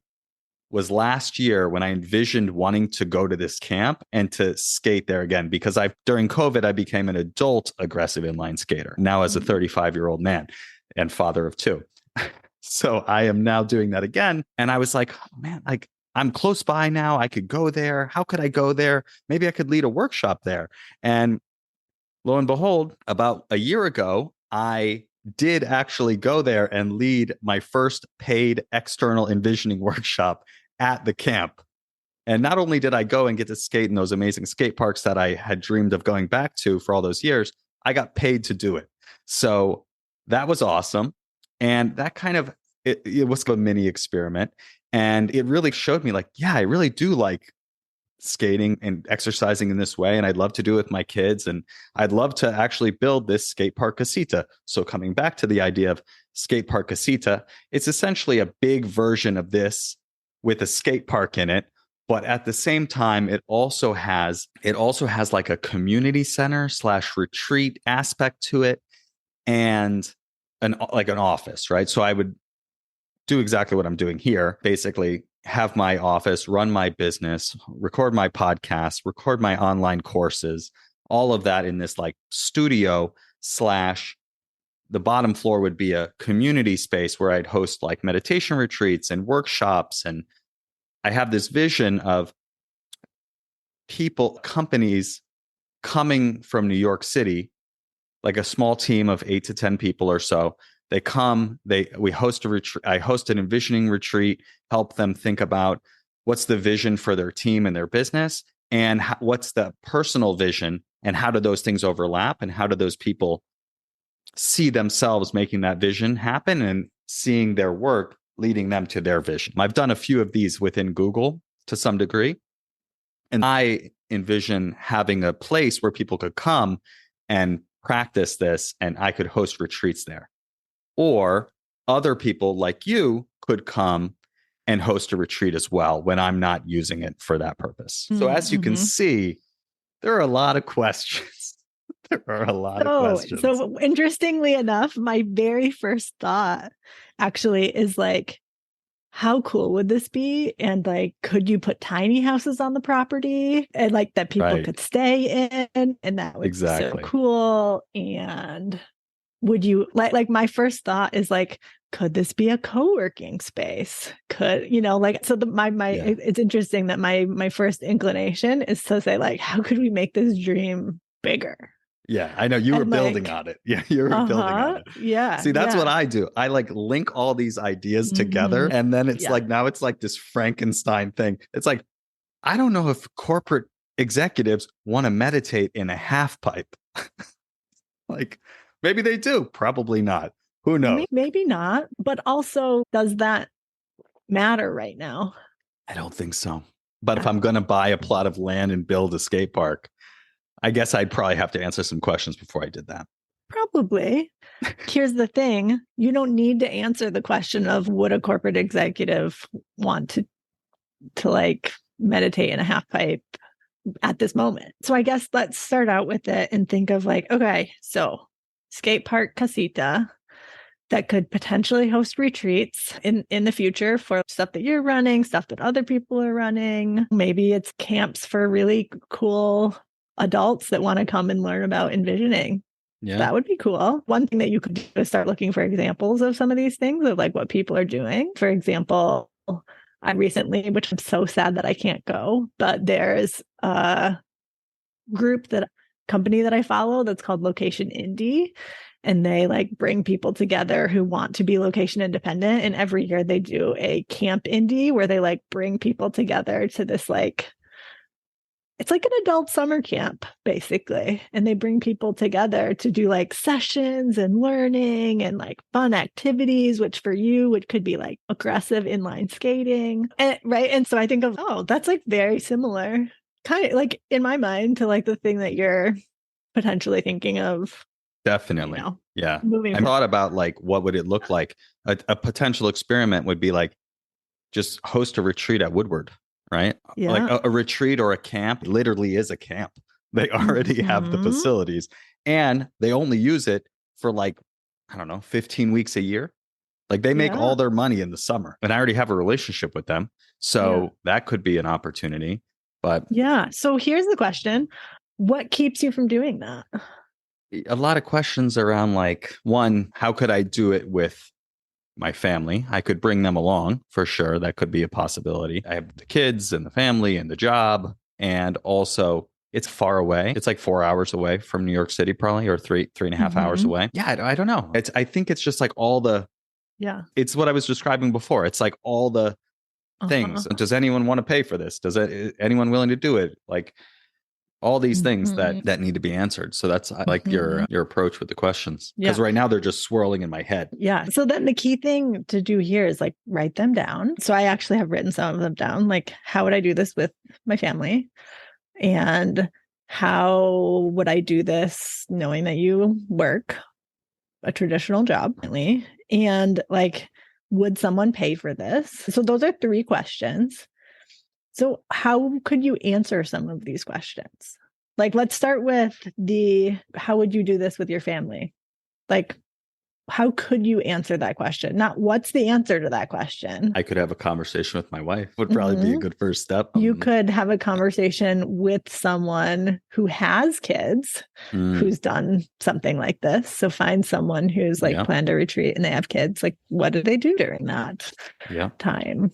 was last year when I envisioned wanting to go to this camp and to skate there again, because during COVID, I became an adult aggressive inline skater, now as a 35-year-old man and father of two. So I am now doing that again. And I was like, oh, man, like I'm close by now. I could go there. How could I go there? Maybe I could lead a workshop there. And lo and behold, about a year ago, I did actually go there and lead my first paid external envisioning workshop at the camp. And not only did I go and get to skate in those amazing skate parks that I had dreamed of going back to for all those years, I got paid to do it. So that was awesome. And that kind of, it was a mini experiment. And it really showed me like, yeah, I really do like skating and exercising in this way. And I'd love to do it with my kids. And I'd love to actually build this skate park casita. So coming back to the idea of skate park casita, it's essentially a big version of this with a skate park in it. But at the same time, it also has like a community center / retreat aspect to it, and an office, right? So I would do exactly what I'm doing here, basically have my office, run my business, record my podcast, record my online courses, all of that in this like studio / the bottom floor would be a community space where I'd host like meditation retreats and workshops. And I have this vision of companies coming from New York City, like a small team of 8 to 10 people or so. They come, we host a retreat. I host an envisioning retreat, help them think about what's the vision for their team and their business, and what's the personal vision, and how do those things overlap, and how do those people see themselves making that vision happen and seeing their work leading them to their vision. I've done a few of these within Google to some degree, and I envision having a place where people could come and practice this, and I could host retreats there. Or other people like you could come and host a retreat as well when I'm not using it for that purpose. So as you can see, there are a lot of questions. There are a lot of questions. So interestingly enough, my very first thought actually is like, how cool would this be? And like, could you put tiny houses on the property and like that people could stay in? And that would be so cool. And would you like my first thought is like, could this be a co-working space? Could, so it's interesting that my first inclination is to say like, how could we make this dream bigger? Yeah, I know you were building on it. Yeah, you were building on it. Yeah. See, that's what I do. I like link all these ideas together. And then it's like, now it's like this Frankenstein thing. It's like, I don't know if corporate executives want to meditate in a half pipe. Like, maybe they do. Probably not. Who knows? Maybe not. But also, does that matter right now? I don't think so. But if I'm going to buy a plot of land and build a skate park, I guess I'd probably have to answer some questions before I did that. Probably. Here's the thing. You don't need to answer the question of would a corporate executive want to like meditate in a half pipe at this moment. So I guess let's start out with it and think of like, okay, so skate park casita that could potentially host retreats in the future for stuff that you're running, stuff that other people are running. Maybe it's camps for really cool adults that want to come and learn about envisioning. Yeah. That would be cool. One thing that you could do is start looking for examples of some of these things, of like what people are doing. For example, I recently, which I'm so sad that I can't go, but there's a company that I follow that's called Location Indie. And they like bring people together who want to be location independent. And every year they do a camp indie where they like bring people together to this like, it's like an adult summer camp, basically. And they bring people together to do like sessions and learning and like fun activities, which for you, it could be like aggressive inline skating. And, right. And so I think of, oh, that's like very similar, kind of like in my mind to like the thing that you're potentially thinking of. Definitely. Yeah. I thought about like, what would it look like? A potential experiment would be like, just host a retreat at Woodward, right? Yeah. Like a retreat or a camp literally is a camp. They already have the facilities and they only use it for like, I don't know, 15 weeks a year. Like they make all their money in the summer and I already have a relationship with them. So that could be an opportunity, but. Yeah. So here's the question. What keeps you from doing that? A lot of questions around like, one, how could I do it with my family? I could bring them along for sure. That could be a possibility. I have the kids and the family and the job. And also it's far away. It's like 4 hours away from New York City, probably, or three and a half hours away. Yeah. I don't know. I think it's just like all the, it's what I was describing before. It's like all the things. Does anyone want to pay for this? Is anyone willing to do it? Like, all these things that need to be answered. So that's I like your approach with the questions. Because right now they're just swirling in my head. Yeah. So then the key thing to do here is like write them down. So I actually have written some of them down. Like, how would I do this with my family? And how would I do this knowing that you work a traditional job? And like, would someone pay for this? So those are 3 questions. So how could you answer some of these questions? Like, let's start with how would you do this with your family? Like, how could you answer that question? Not what's the answer to that question. I could have a conversation with my wife would probably be a good first step. You could have a conversation with someone who has kids who's done something like this. So find someone who's like planned a retreat and they have kids. Like, what do they do during that time?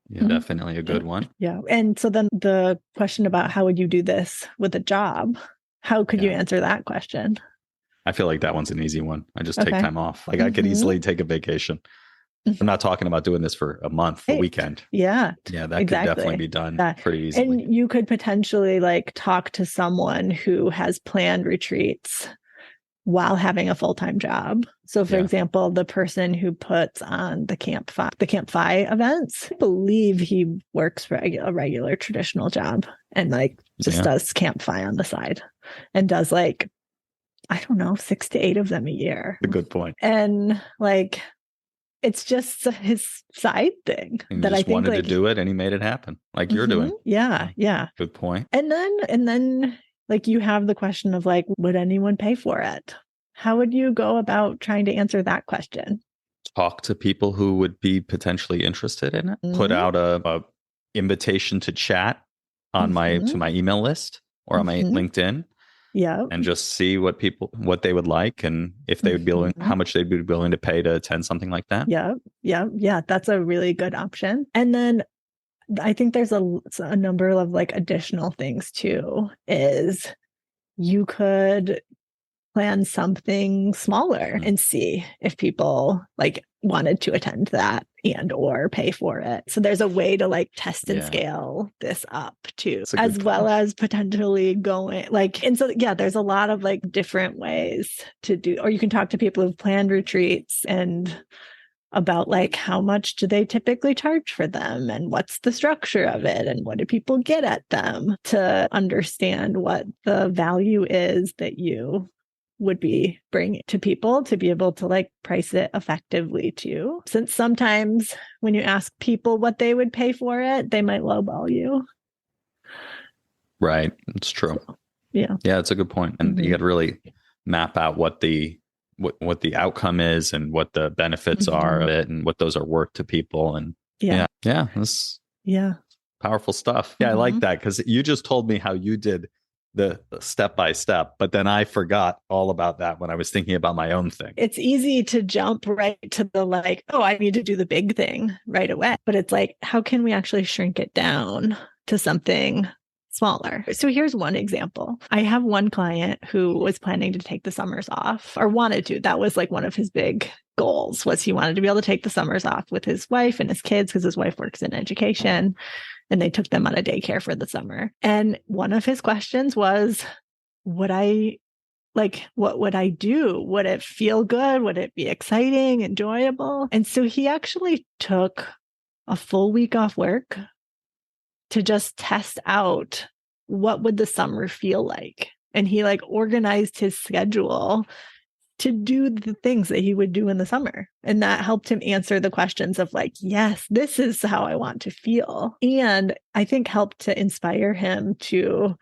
Yeah, definitely a good one. Yeah. And so then the question about how would you do this with a job? How could you answer that question? I feel like that one's an easy one. I just take time off. Like I could easily take a vacation. I'm not talking about doing this for a month, a weekend. Yeah. Yeah, that could definitely be done pretty easily. And you could potentially like talk to someone who has planned retreats while having a full-time job. So for example, the person who puts on the Camp Fi events, I believe he works for a regular traditional job and like just does Camp Fi on the side and does like, I don't know, 6 to 8 of them a year. A good point. And like, it's just his side thing and that I think wanted like, to do it and he made it happen like you're doing. Yeah. Good point. And then like you have the question of like, would anyone pay for it? How would you go about trying to answer that question? Talk to people who would be potentially interested in it. Put out a invitation to chat on to my email list or on my LinkedIn. Yeah. And just see what they would like and if they would be willing, how much they'd be willing to pay to attend something like that. Yeah. That's a really good option. And then I think there's a number of like additional things too, is you could plan something smaller and see if people like wanted to attend that. and or pay for it. So there's a way to like test and scale this up too, as well as potentially going like, and so, yeah, there's a lot of like different ways to do, or you can talk to people who've planned retreats and about like how much do they typically charge for them and what's the structure of it and what do people get at them, to understand what the value is that you would be bringing to people, to be able to like price it effectively too. Since sometimes when you ask people what they would pay for it, they might lowball you. Right. It's true. So, yeah. Yeah, it's a good point. And you got to really map out what the outcome is and what the benefits are of it and what those are worth to people. And that's powerful stuff. Yeah, I like that, because you just told me how you did the step by step, but then I forgot all about that when I was thinking about my own thing. It's easy to jump right to the like, oh, I need to do the big thing right away. But it's like, how can we actually shrink it down to something smaller? So here's one example. I have one client who was planning to take the summers off, or wanted to. That was like one of his big goals, was he wanted to be able to take the summers off with his wife and his kids, because his wife works in education. And they took them on a daycare for the summer. And one of his questions was, what would I do? Would it feel good? Would it be exciting, enjoyable? And so he actually took a full week off work to just test out what would the summer feel like. And he like organized his schedule to do the things that he would do in the summer. And that helped him answer the questions of like, yes, this is how I want to feel. And I think helped to inspire him to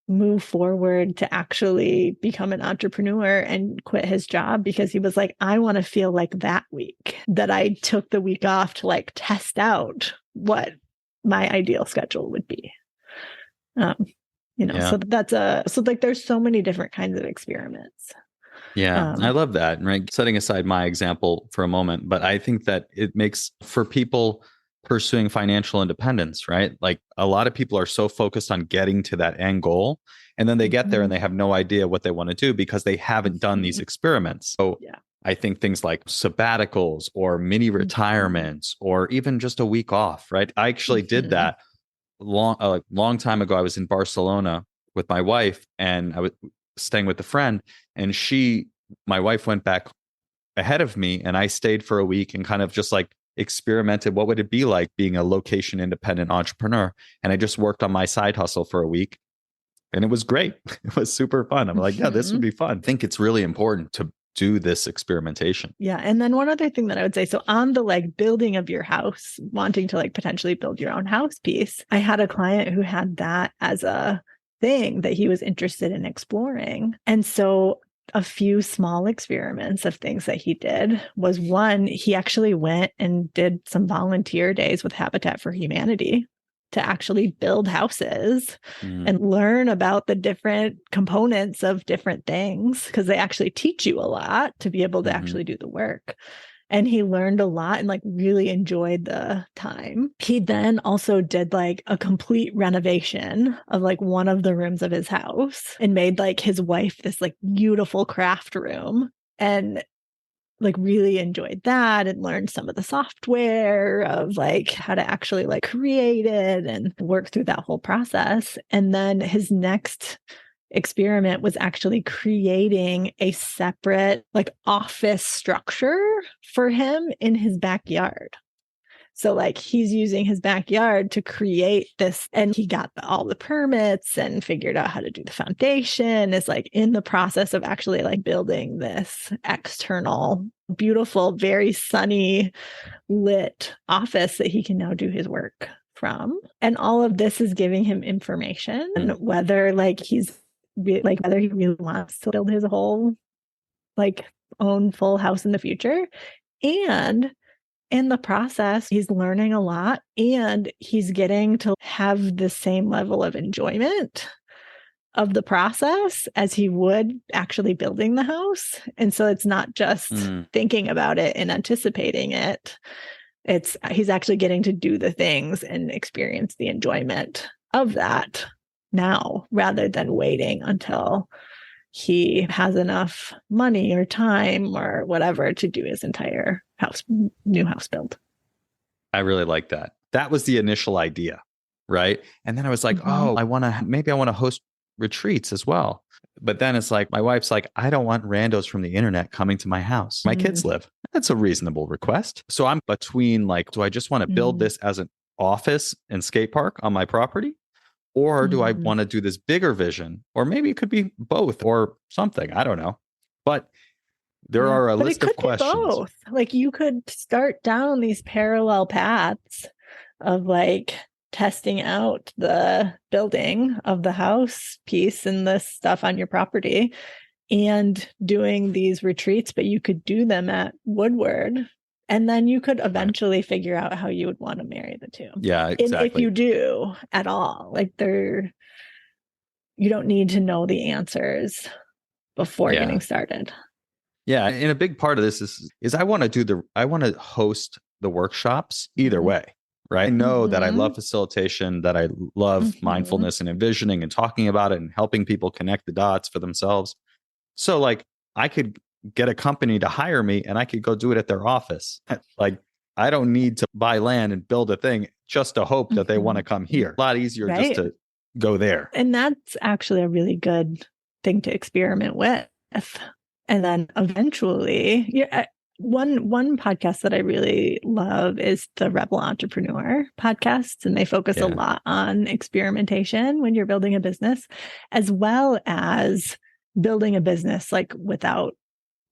move forward to actually become an entrepreneur and quit his job, because he was like, I want to feel like that week that I took the week off to like test out what my ideal schedule would be. So there's so many different kinds of experiments. Yeah, I love that. Right. Setting aside my example for a moment, but I think that it makes for people pursuing financial independence, right? Like a lot of people are so focused on getting to that end goal, and then they get there and they have no idea what they want to do because they haven't done these experiments. So I think things like sabbaticals or mini retirements or even just a week off, right? I actually did that long time ago. I was in Barcelona with my wife, and I was staying with a friend, and my wife went back ahead of me, and I stayed for a week and kind of just like experimented. What would it be like being a location independent entrepreneur? And I just worked on my side hustle for a week, and it was great. It was super fun. I'm like, yeah, this would be fun. I think it's really important to do this experimentation. Yeah. And then one other thing that I would say, so on the like building of your house, wanting to like potentially build your own house piece, I had a client who had that as a thing that he was interested in exploring. And so a few small experiments of things that he did was, one, he actually went and did some volunteer days with Habitat for Humanity to actually build houses and learn about the different components of different things, because they actually teach you a lot to be able to actually do the work. And he learned a lot and like really enjoyed the time. He then also did like a complete renovation of like one of the rooms of his house and made like his wife this like beautiful craft room, and like really enjoyed that and learned some of the software of like how to actually like create it and work through that whole process. And then his next experiment was actually creating a separate like office structure for him in his backyard. So like he's using his backyard to create this, and he got all the permits and figured out how to do the foundation, is like in the process of actually like building this external, beautiful, very sunny lit office that he can now do his work from. And all of this is giving him information, whether whether he really wants to build his whole like own full house in the future. And in the process, he's learning a lot, and he's getting to have the same level of enjoyment of the process as he would actually building the house. And so it's not just thinking about it and anticipating it. He's actually getting to do the things and experience the enjoyment of that now, rather than waiting until he has enough money or time or whatever to do his entire new house build. I really like that. That was the initial idea, right? And then I was like, Mhm. maybe I want to host retreats as well. But then it's like, my wife's like, I don't want randos from the internet coming to my house. My kids live. That's a reasonable request. So I'm between like, do I just want to build this as an office and skate park on my property? Or do I want to do this bigger vision? Or maybe it could be both or something. I don't know. But there are a list of questions. Both. Like you could start down these parallel paths of like testing out the building of the house piece and the stuff on your property and doing these retreats, but you could do them at Woodward. And then you could eventually figure out how you would want to marry the two. Yeah, exactly. And if you do at all, like you don't need to know the answers before getting started. Yeah, and a big part of this is I want to host the workshops either way, right? I know that I love facilitation, that I love mindfulness and envisioning and talking about it and helping people connect the dots for themselves. So like I could get a company to hire me and I could go do it at their office. Like I don't need to buy land and build a thing just to hope that they want to come here. A lot easier just to go there. And that's actually a really good thing to experiment with. And then eventually, one podcast that I really love is the Rebel Entrepreneur podcast. And they focus a lot on experimentation when you're building a business, as well as building a business like without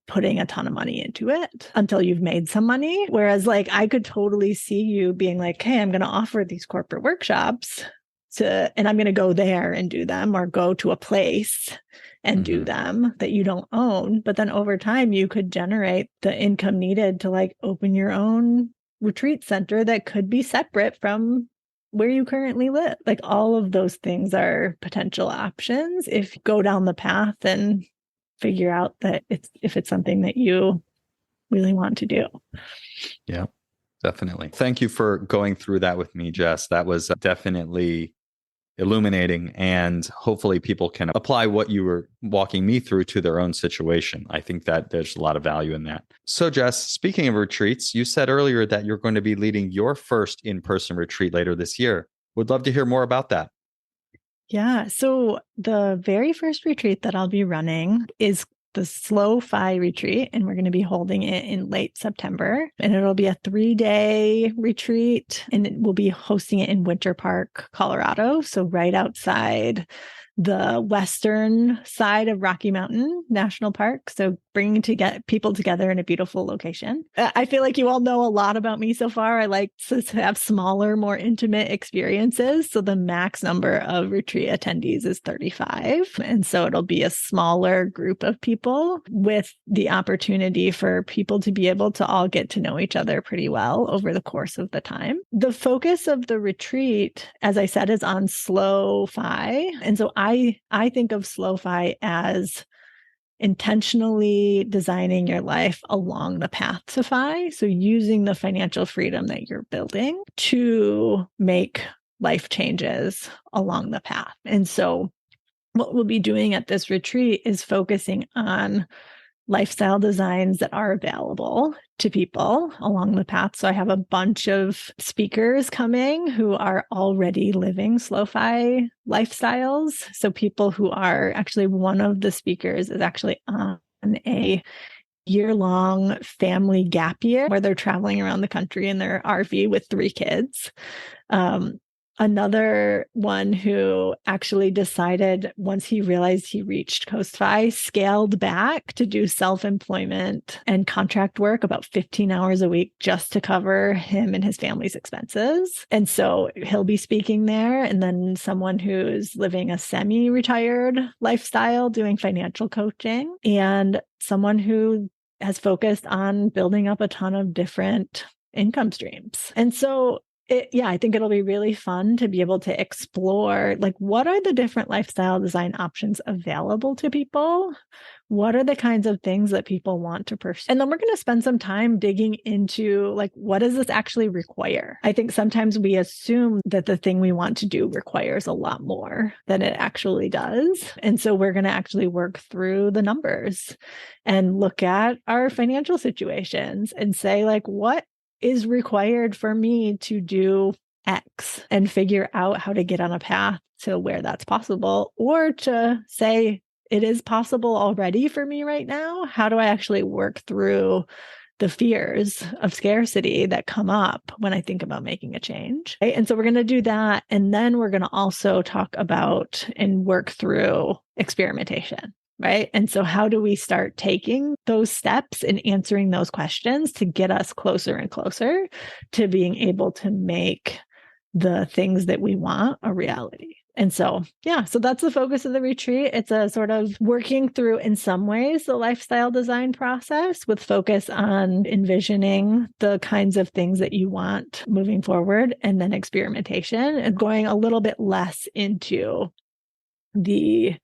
putting a ton of money into it until you've made some money. Whereas like I could totally see you being like, hey, I'm going to offer these corporate workshops and I'm going to go there and do them, or go to a place and do them that you don't own. But then over time, you could generate the income needed to like open your own retreat center that could be separate from where you currently live. Like all of those things are potential options if you go down the path and figure out that if it's something that you really want to do. Yeah, definitely. Thank you for going through that with me, Jess. That was definitely illuminating, and hopefully people can apply what you were walking me through to their own situation. I think that there's a lot of value in that. So Jess, speaking of retreats, you said earlier that you're going to be leading your first in-person retreat later this year. Would love to hear more about that. Yeah. So the very first retreat that I'll be running is the Slow-Fi retreat, and we're going to be holding it in late September. And it'll be a 3-day retreat, and we'll be hosting it in Winter Park, Colorado. So right outside the western side of Rocky Mountain National Park. So bringing people together in a beautiful location. I feel like you all know a lot about me so far. I like to have smaller, more intimate experiences. So the max number of retreat attendees is 35. And so it'll be a smaller group of people with the opportunity for people to be able to all get to know each other pretty well over the course of the time. The focus of the retreat, as I said, is on Slow-Fi. And so I think of Slow-Fi as intentionally designing your life along the path to Fi. So using the financial freedom that you're building to make life changes along the path. And so what we'll be doing at this retreat is focusing on lifestyle designs that are available to people along the path. So I have a bunch of speakers coming who are already living Slow-Fi lifestyles. So people who are actually, one of the speakers is actually on a year-long family gap year where they're traveling around the country in their RV with 3 kids. Another one who actually decided once he realized he reached Coast-Fi, scaled back to do self-employment and contract work about 15 hours a week just to cover him and his family's expenses. And so he'll be speaking there. And then someone who's living a semi-retired lifestyle doing financial coaching, and someone who has focused on building up a ton of different income streams. And so I think it'll be really fun to be able to explore, like, what are the different lifestyle design options available to people? What are the kinds of things that people want to pursue? And then we're going to spend some time digging into, like, what does this actually require? I think sometimes we assume that the thing we want to do requires a lot more than it actually does. And so we're going to actually work through the numbers and look at our financial situations and say, like, what is required for me to do X, and figure out how to get on a path to where that's possible, or to say it is possible already for me right now. How do I actually work through the fears of scarcity that come up when I think about making a change? Right? And so we're going to do that. And then we're going to also talk about and work through experimentation. Right. And so how do we start taking those steps and answering those questions to get us closer and closer to being able to make the things that we want a reality? And so, so that's the focus of the retreat. It's a sort of working through, in some ways, the lifestyle design process with focus on envisioning the kinds of things that you want moving forward, and then experimentation, and going a little bit less into the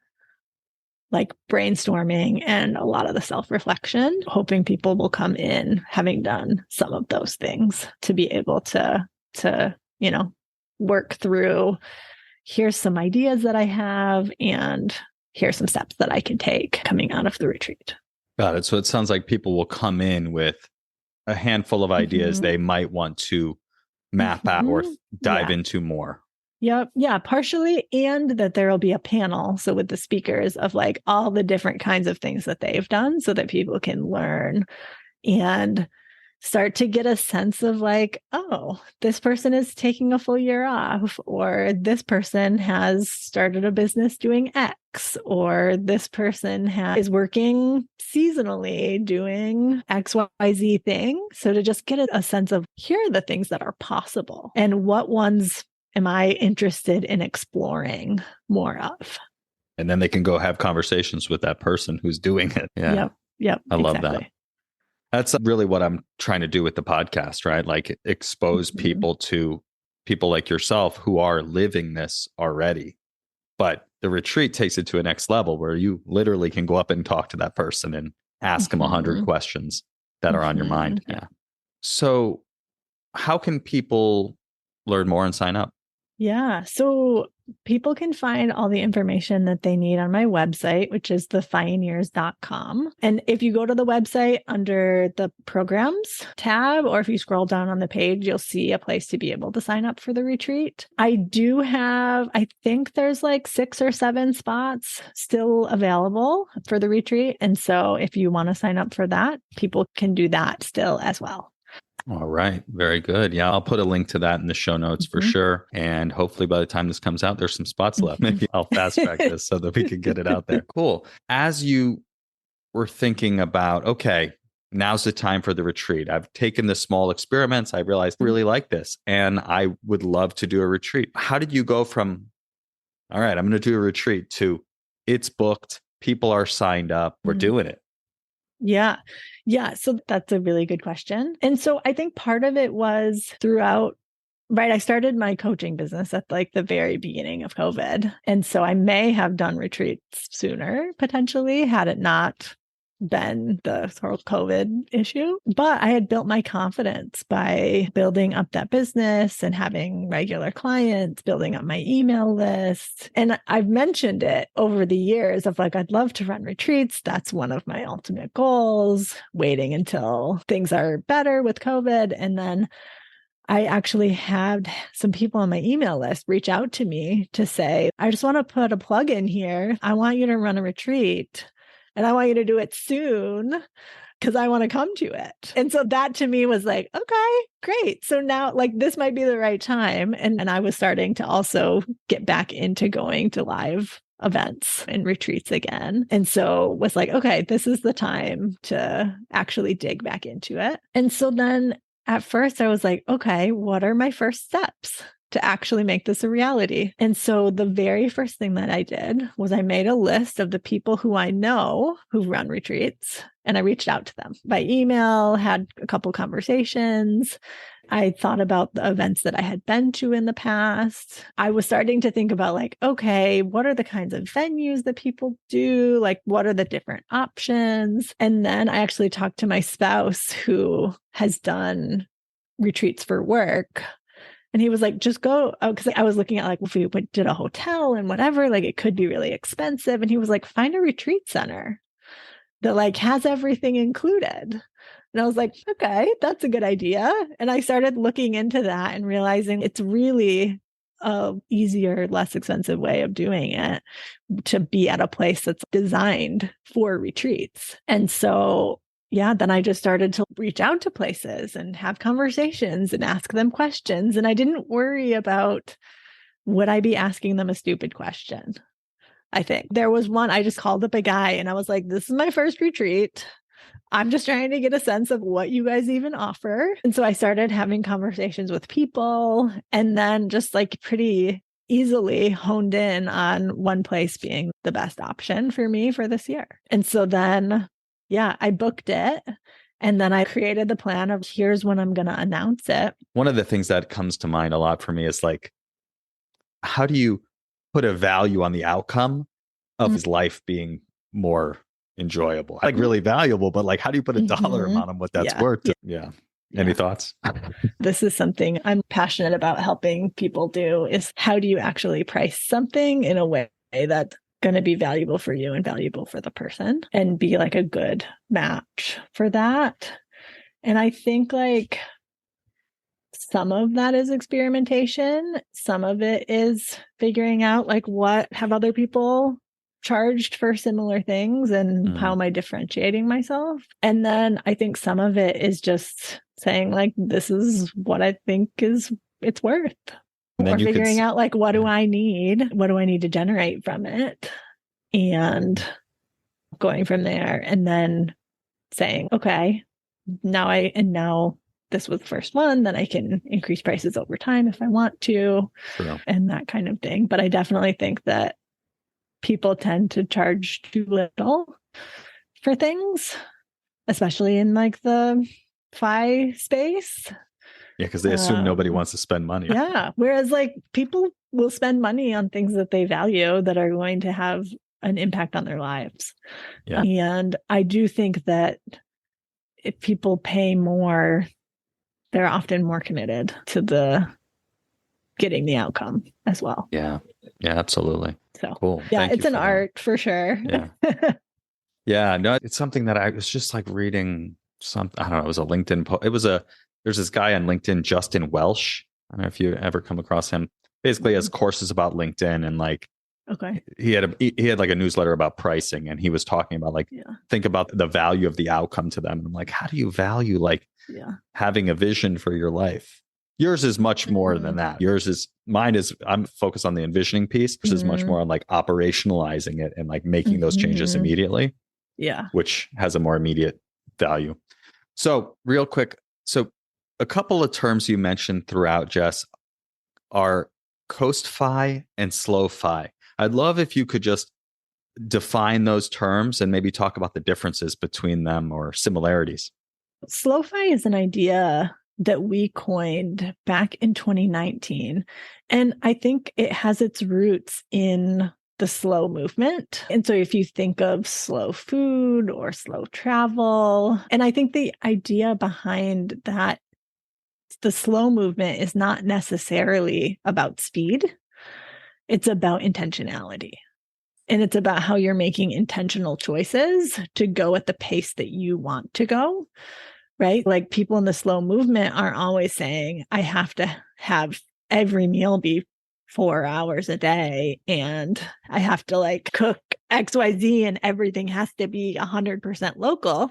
like brainstorming and a lot of the self-reflection, hoping people will come in having done some of those things to be able to, work through, here's some ideas that I have, and here's some steps that I can take coming out of the retreat. Got it. So it sounds like people will come in with a handful of ideas they might want to map out or dive into more. Yep. Yeah, partially. And that there will be a panel. So with the speakers of like all the different kinds of things that they've done, so that people can learn and start to get a sense of like, oh, this person is taking a full year off, or this person has started a business doing X, or this person is working seasonally doing XYZ thing. So to just get a sense of, here are the things that are possible, and what ones am I interested in exploring more of? And then they can go have conversations with that person who's doing it. Yeah. Yep. I love that. That's really what I'm trying to do with the podcast, right? Like expose people to people like yourself who are living this already. But the retreat takes it to a next level where you literally can go up and talk to that person and ask them 100 questions that are on your mind. Yeah. So how can people learn more and sign up? Yeah. So people can find all the information that they need on my website, which is thefioneers.com. And if you go to the website under the programs tab, or if you scroll down on the page, you'll see a place to be able to sign up for the retreat. I think there's like 6 or 7 spots still available for the retreat. And so if you want to sign up for that, people can do that still as well. All right. Very good. Yeah, I'll put a link to that in the show notes for sure. And hopefully by the time this comes out, there's some spots left. Maybe I'll fast track this so that we can get it out there. Cool. As you were thinking about, okay, now's the time for the retreat. I've taken the small experiments. I realized I really like this and I would love to do a retreat. How did you go from, all right, I'm going to do a retreat, to it's booked, people are signed up, we're doing it? Yeah. So that's a really good question. And so I think part of it was throughout, right? I started my coaching business at like the very beginning of COVID. And so I may have done retreats sooner, potentially, had it not been the sort of COVID issue. But I had built my confidence by building up that business and having regular clients, building up my email list. And I've mentioned it over the years of like, I'd love to run retreats. That's one of my ultimate goals, waiting until things are better with COVID. And then I actually had some people on my email list reach out to me to say, I just want to put a plug in here. I want you to run a retreat. And I want you to do it soon because I want to come to it. And so that to me was like, okay, great. So now like this might be the right time. And I was starting to also get back into going to live events and retreats again. And so was like, okay, this is the time to actually dig back into it. And so then at first I was like, okay, what are my first steps to actually make this a reality? And so the very first thing that I did was I made a list of the people who I know who run retreats, and I reached out to them by email, had a couple conversations, I thought about the events that I had been to in the past. I was starting to think about like, okay, what are the kinds of venues that people do? Like, what are the different options? And then I actually talked to my spouse who has done retreats for work. And he was like, just go, because I was looking at like, if we did a hotel and whatever, like it could be really expensive. And he was like, find a retreat center that like has everything included. And I was like, okay, that's a good idea. And I started looking into that and realizing it's really a easier, less expensive way of doing it to be at a place that's designed for retreats. And so, yeah, then I just started to reach out to places and have conversations and ask them questions. And I didn't worry about, would I be asking them a stupid question? I think there was one, I just called up a guy and I was like, this is my first retreat. I'm just trying to get a sense of what you guys even offer. And so I started having conversations with people and then just like pretty easily honed in on one place being the best option for me for this year. And so then, yeah, I booked it. And then I created the plan of here's when I'm going to announce it. One of the things that comes to mind a lot for me is like, how do you put a value on the outcome of his life being more enjoyable, like really valuable, but like, how do you put a dollar amount on what that's worth? Yeah. Any thoughts? This is something I'm passionate about helping people do is how do you actually price something in a way that's going to be valuable for you and valuable for the person and be like a good match for that. And I think like some of that is experimentation. Some of it is figuring out like what have other people charged for similar things and how am I differentiating myself? And then I think some of it is just saying like, this is what I think it's worth. And or figuring out like, what do I need? What do I need to generate from it? And going from there and then saying, okay, now this was the first one, then I can increase prices over time if I want to, and that kind of thing. But I definitely think that people tend to charge too little for things, especially in like the FI space. Yeah, because they assume nobody wants to spend money. Yeah. Whereas like people will spend money on things that they value that are going to have an impact on their lives. Yeah. And I do think that if people pay more, they're often more committed to getting the outcome as well. Yeah. Yeah, absolutely. So cool. Yeah, it's an art for sure. Yeah. Yeah. No, it's something that I was just like reading something. I don't know. It was a LinkedIn post. There's this guy on LinkedIn, Justin Welsh. I don't know if you ever come across him. Basically has courses about LinkedIn and like, he had like a newsletter about pricing and he was talking about like, think about the value of the outcome to them. And I'm like, how do you value like having a vision for your life? Yours is much more than that. I'm focused on the envisioning piece, which is much more on like operationalizing it and like making those changes immediately. Yeah. Which has a more immediate value. So real quick. So a couple of terms you mentioned throughout, Jess, are coast fi and slow fi. I'd love if you could just define those terms and maybe talk about the differences between them or similarities. Slow fi is an idea that we coined back in 2019. And I think it has its roots in the slow movement. And so if you think of slow food or slow travel, and I think the idea behind that, the slow movement is not necessarily about speed. It's about intentionality. And it's about how you're making intentional choices to go at the pace that you want to go. Right? Like people in the slow movement aren't always saying, I have to have every meal be 4 hours a day and I have to like cook XYZ and everything has to be 100% local.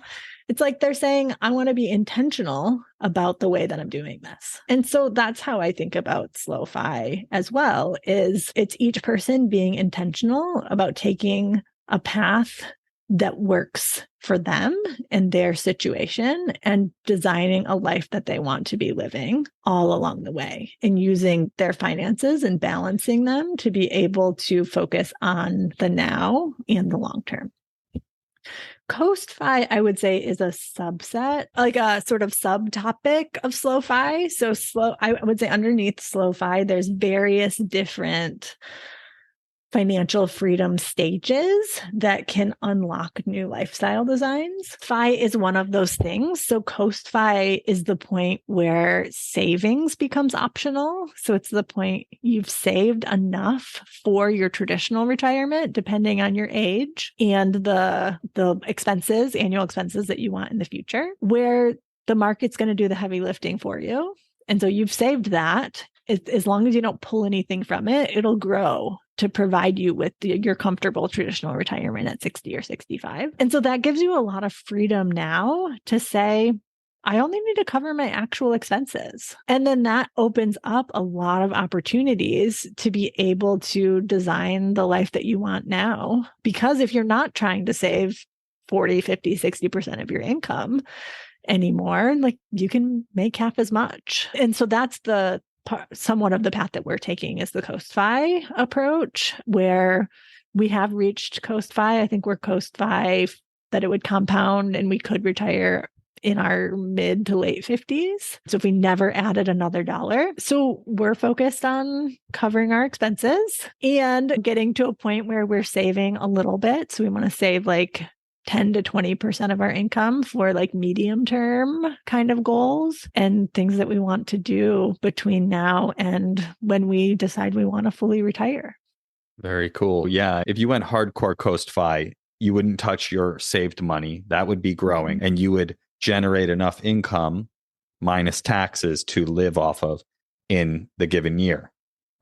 It's like they're saying, I want to be intentional about the way that I'm doing this. And so that's how I think about slow fi as well, is it's each person being intentional about taking a path that works for them and their situation and designing a life that they want to be living all along the way and using their finances and balancing them to be able to focus on the now and the long term. Coast Fi, I would say, is a subset, like a sort of subtopic of Slow Fi. So I would say underneath Slow Fi, there's various different financial freedom stages that can unlock new lifestyle designs. Fi is one of those things. So Coast Fi is the point where savings becomes optional. So it's the point you've saved enough for your traditional retirement, depending on your age and the expenses, annual expenses that you want in the future, where the market's going to do the heavy lifting for you. And so you've saved that. As long as you don't pull anything from it, it'll grow to provide you with your comfortable traditional retirement at 60 or 65. And so that gives you a lot of freedom now to say, I only need to cover my actual expenses. And then that opens up a lot of opportunities to be able to design the life that you want now. Because if you're not trying to save 40, 50, 60% of your income anymore, like you can make half as much. And so that's somewhat of the path that we're taking is the Coast Fi approach, where we have reached Coast Fi. I think we're Coast Fi that it would compound and we could retire in our mid to late 50s. So if we never added another dollar. So we're focused on covering our expenses and getting to a point where we're saving a little bit. So we want to save like 10 to 20% of our income for like medium term kind of goals and things that we want to do between now and when we decide we want to fully retire. Very cool. Yeah. If you went hardcore Coast Fi, you wouldn't touch your saved money. That would be growing and you would generate enough income minus taxes to live off of in the given year.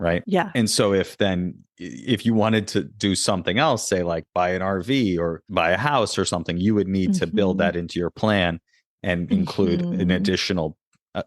Right. Yeah. And so if you wanted to do something else, say like buy an RV or buy a house or something, you would need to build that into your plan and include an additional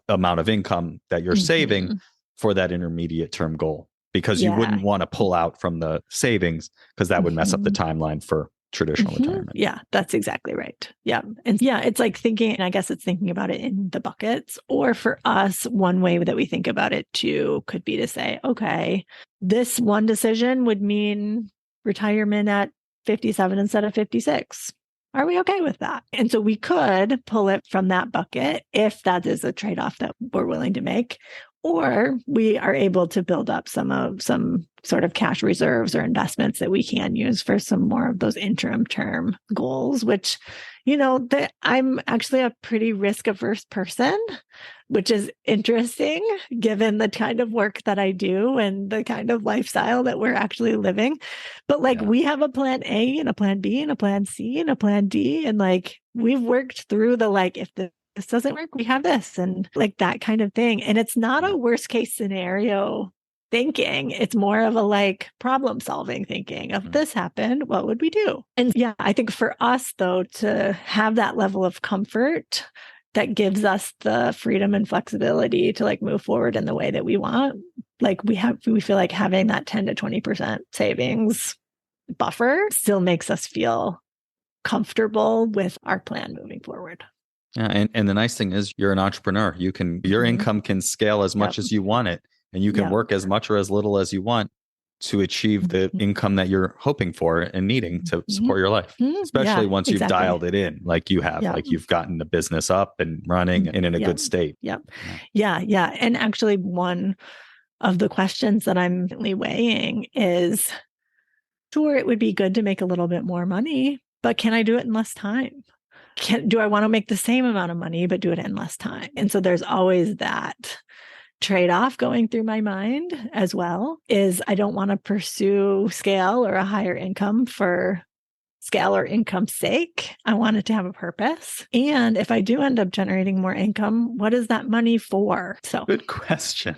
amount of income that you're saving for that intermediate term goal, because you wouldn't want to pull out from the savings because that would mess up the timeline for traditional retirement. Yeah, that's exactly right. Yeah. And yeah, it's like thinking, I guess it's thinking about it in the buckets. Or for us, one way that we think about it too could be to say, okay, this one decision would mean retirement at 57 instead of 56. Are we okay with that? And so we could pull it from that bucket if that is a trade-off that we're willing to make. Or we are able to build up some sort of cash reserves or investments that we can use for some more of those interim term goals, which, I'm actually a pretty risk averse person, which is interesting given the kind of work that I do and the kind of lifestyle that we're actually living. But we have a plan A and a plan B and a plan C and a plan D. And we've worked through if this doesn't work, we have this, and that kind of thing. And it's not a worst case scenario thinking. It's more of a problem solving thinking of this happened, what would we do? And yeah, I think for us though, to have that level of comfort that gives us the freedom and flexibility to move forward in the way that we want. We feel like having that 10 to 20% savings buffer still makes us feel comfortable with our plan moving forward. Yeah, and the nice thing is you're an entrepreneur. Your income can scale as much as you want it, and you can work as much or as little as you want to achieve the income that you're hoping for and needing to support your life, especially once you've dialed it in, like you have, you've gotten the business up and running and in a good state. Yeah. And actually one of the questions that I'm weighing is, sure, it would be good to make a little bit more money, but can I do it in less time? Do I want to make the same amount of money, but do it in less time? And so there's always that trade-off going through my mind as well, is I don't want to pursue scale or a higher income for scale or income's sake. I want it to have a purpose. And if I do end up generating more income, what is that money for? So good question.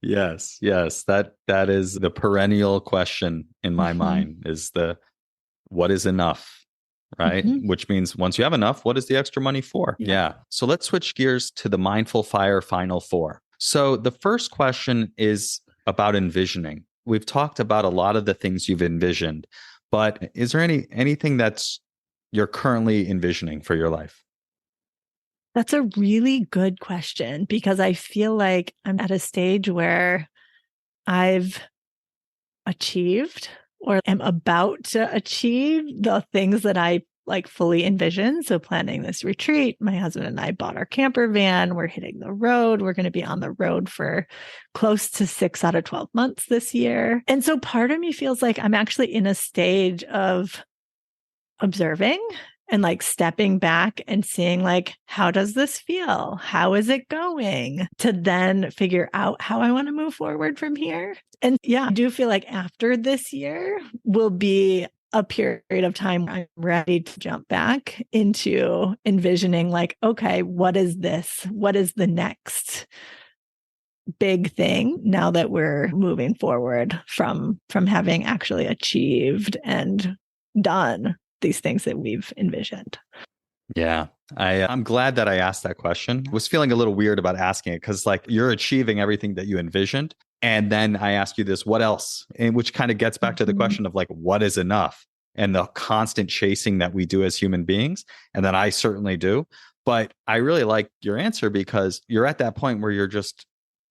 Yes. That is the perennial question in my mind, is what is enough? Right? Which means once you have enough, what is the extra money for? Yeah. So let's switch gears to the Mindful Fire Final Four. So the first question is about envisioning. We've talked about a lot of the things you've envisioned, but is there anything you're currently envisioning for your life? That's a really good question, because I feel like I'm at a stage where I've achieved or am about to achieve the things that I like fully envisioned. So planning this retreat, my husband and I bought our camper van. We're hitting the road. We're going to be on the road for close to 6 out of 12 months this year. And so part of me feels like I'm actually in a stage of observing and like stepping back and seeing like, how does this feel? How is it going? To then figure out how I want to move forward from here. And yeah, I do feel like after this year will be a period of time where I'm ready to jump back into envisioning like, okay, what is this? What is the next big thing now that we're moving forward from having actually achieved and done these things that we've envisioned? Yeah. I'm glad that I asked that question. I was feeling a little weird about asking it because like you're achieving everything that you envisioned. And then I ask you this, what else? And which kind of gets back to the question of like, what is enough? And the constant chasing that we do as human beings. And that I certainly do. But I really like your answer because you're at that point where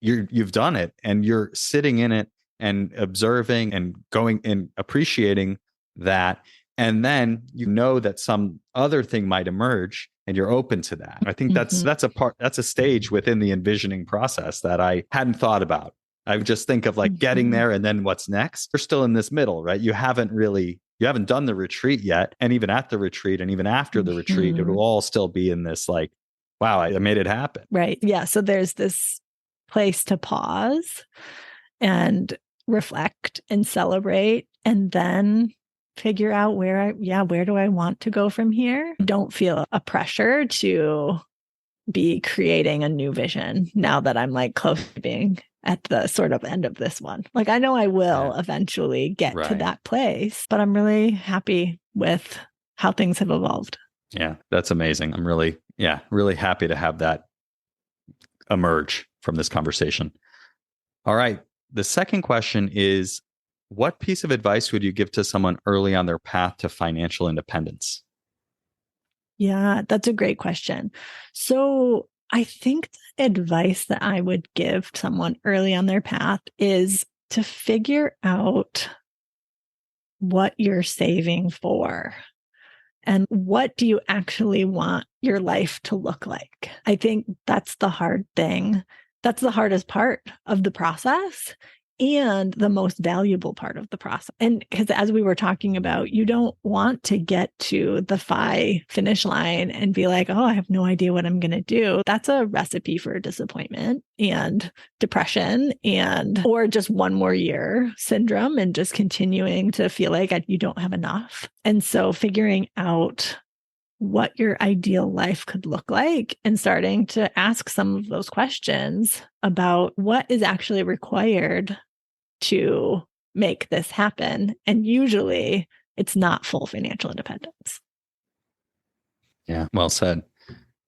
you've done it and you're sitting in it and observing and going and appreciating that. And then you know that some other thing might emerge and you're open to that. I think that's a stage within the envisioning process that I hadn't thought about. I would just think of like getting there and then what's next. You're still in this middle, right? You haven't done the retreat yet. And even at the retreat and even after the retreat, it will all still be in this like, wow, I made it happen. Right. Yeah. So there's this place to pause and reflect and celebrate and then figure out where do I want to go from here? Don't feel a pressure to be creating a new vision now that I'm like close to being at the sort of end of this one. Like I know I will eventually get to that place, but I'm really happy with how things have evolved. Yeah, that's amazing. I'm really happy to have that emerge from this conversation. All right. The second question is, what piece of advice would you give to someone early on their path to financial independence? Yeah, that's a great question. So I think the advice that I would give someone early on their path is to figure out what you're saving for and what do you actually want your life to look like. I think that's the hard thing. That's the hardest part of the process and the most valuable part of the process. And because as we were talking about, you don't want to get to the finish line and be like, oh, I have no idea what I'm going to do. That's a recipe for disappointment and depression or just one more year syndrome and just continuing to feel like you don't have enough. And so figuring out what your ideal life could look like and starting to ask some of those questions about what is actually required to make this happen. And usually it's not full financial independence. Yeah, well said.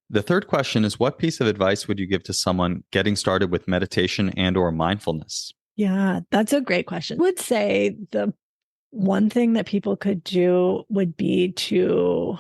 The third question is, what piece of advice would you give to someone getting started with meditation and or mindfulness? Yeah, that's a great question. I would say the one thing that people could do would be to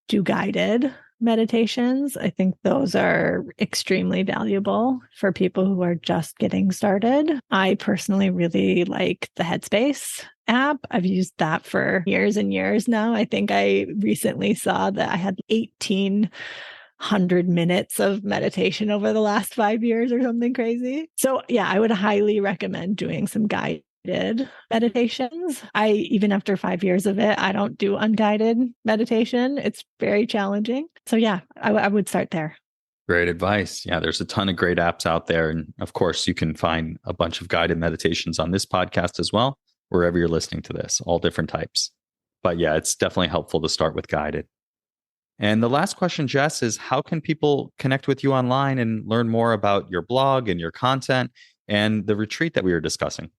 do guided meditations. I think those are extremely valuable for people who are just getting started. I personally really like the Headspace app. I've used that for years and years now. I think I recently saw that I had 1,800 minutes of meditation over the last 5 years or something crazy. So yeah, I would highly recommend doing some guided meditations. Even after 5 years of it, I don't do unguided meditation. It's very challenging. So yeah, I would start there. Great advice. Yeah, there's a ton of great apps out there. And of course, you can find a bunch of guided meditations on this podcast as well, wherever you're listening to this, all different types. But yeah, it's definitely helpful to start with guided. And the last question, Jess, is how can people connect with you online and learn more about your blog and your content and the retreat that we were discussing?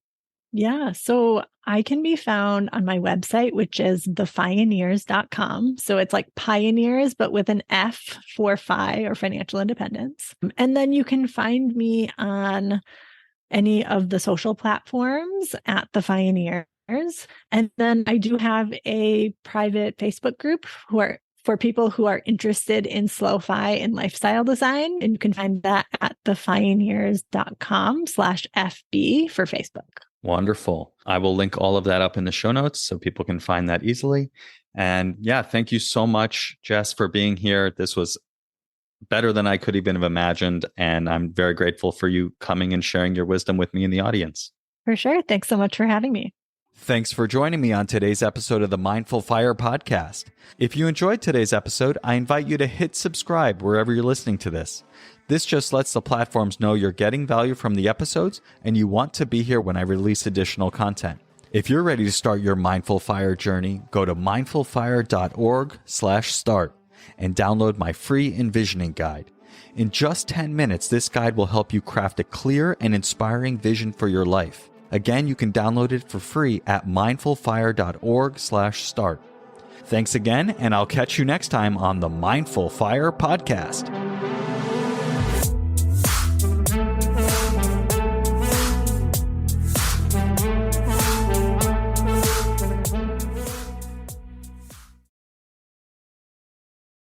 Yeah. So I can be found on my website, which is thefioneers.com. So it's like pioneers, but with an F for or financial independence. And then you can find me on any of the social platforms at the Fioneers. And then I do have a private Facebook group for people who are interested in slow-fi and lifestyle design. And you can find that at thefioneers.com/FB for Facebook. Wonderful. I will link all of that up in the show notes so people can find that easily. And yeah, thank you so much, Jess, for being here. This was better than I could even have imagined. And I'm very grateful for you coming and sharing your wisdom with me in the audience. For sure. Thanks so much for having me. Thanks for joining me on today's episode of the Mindful Fire podcast. If you enjoyed today's episode, I invite you to hit subscribe wherever you're listening to this. This just lets the platforms know you're getting value from the episodes and you want to be here when I release additional content. If you're ready to start your Mindful Fire journey, go to mindfulfire.org/start and download my free envisioning guide. In just 10 minutes, this guide will help you craft a clear and inspiring vision for your life. Again, you can download it for free at mindfulfire.org/start. Thanks again, and I'll catch you next time on the Mindful Fire podcast.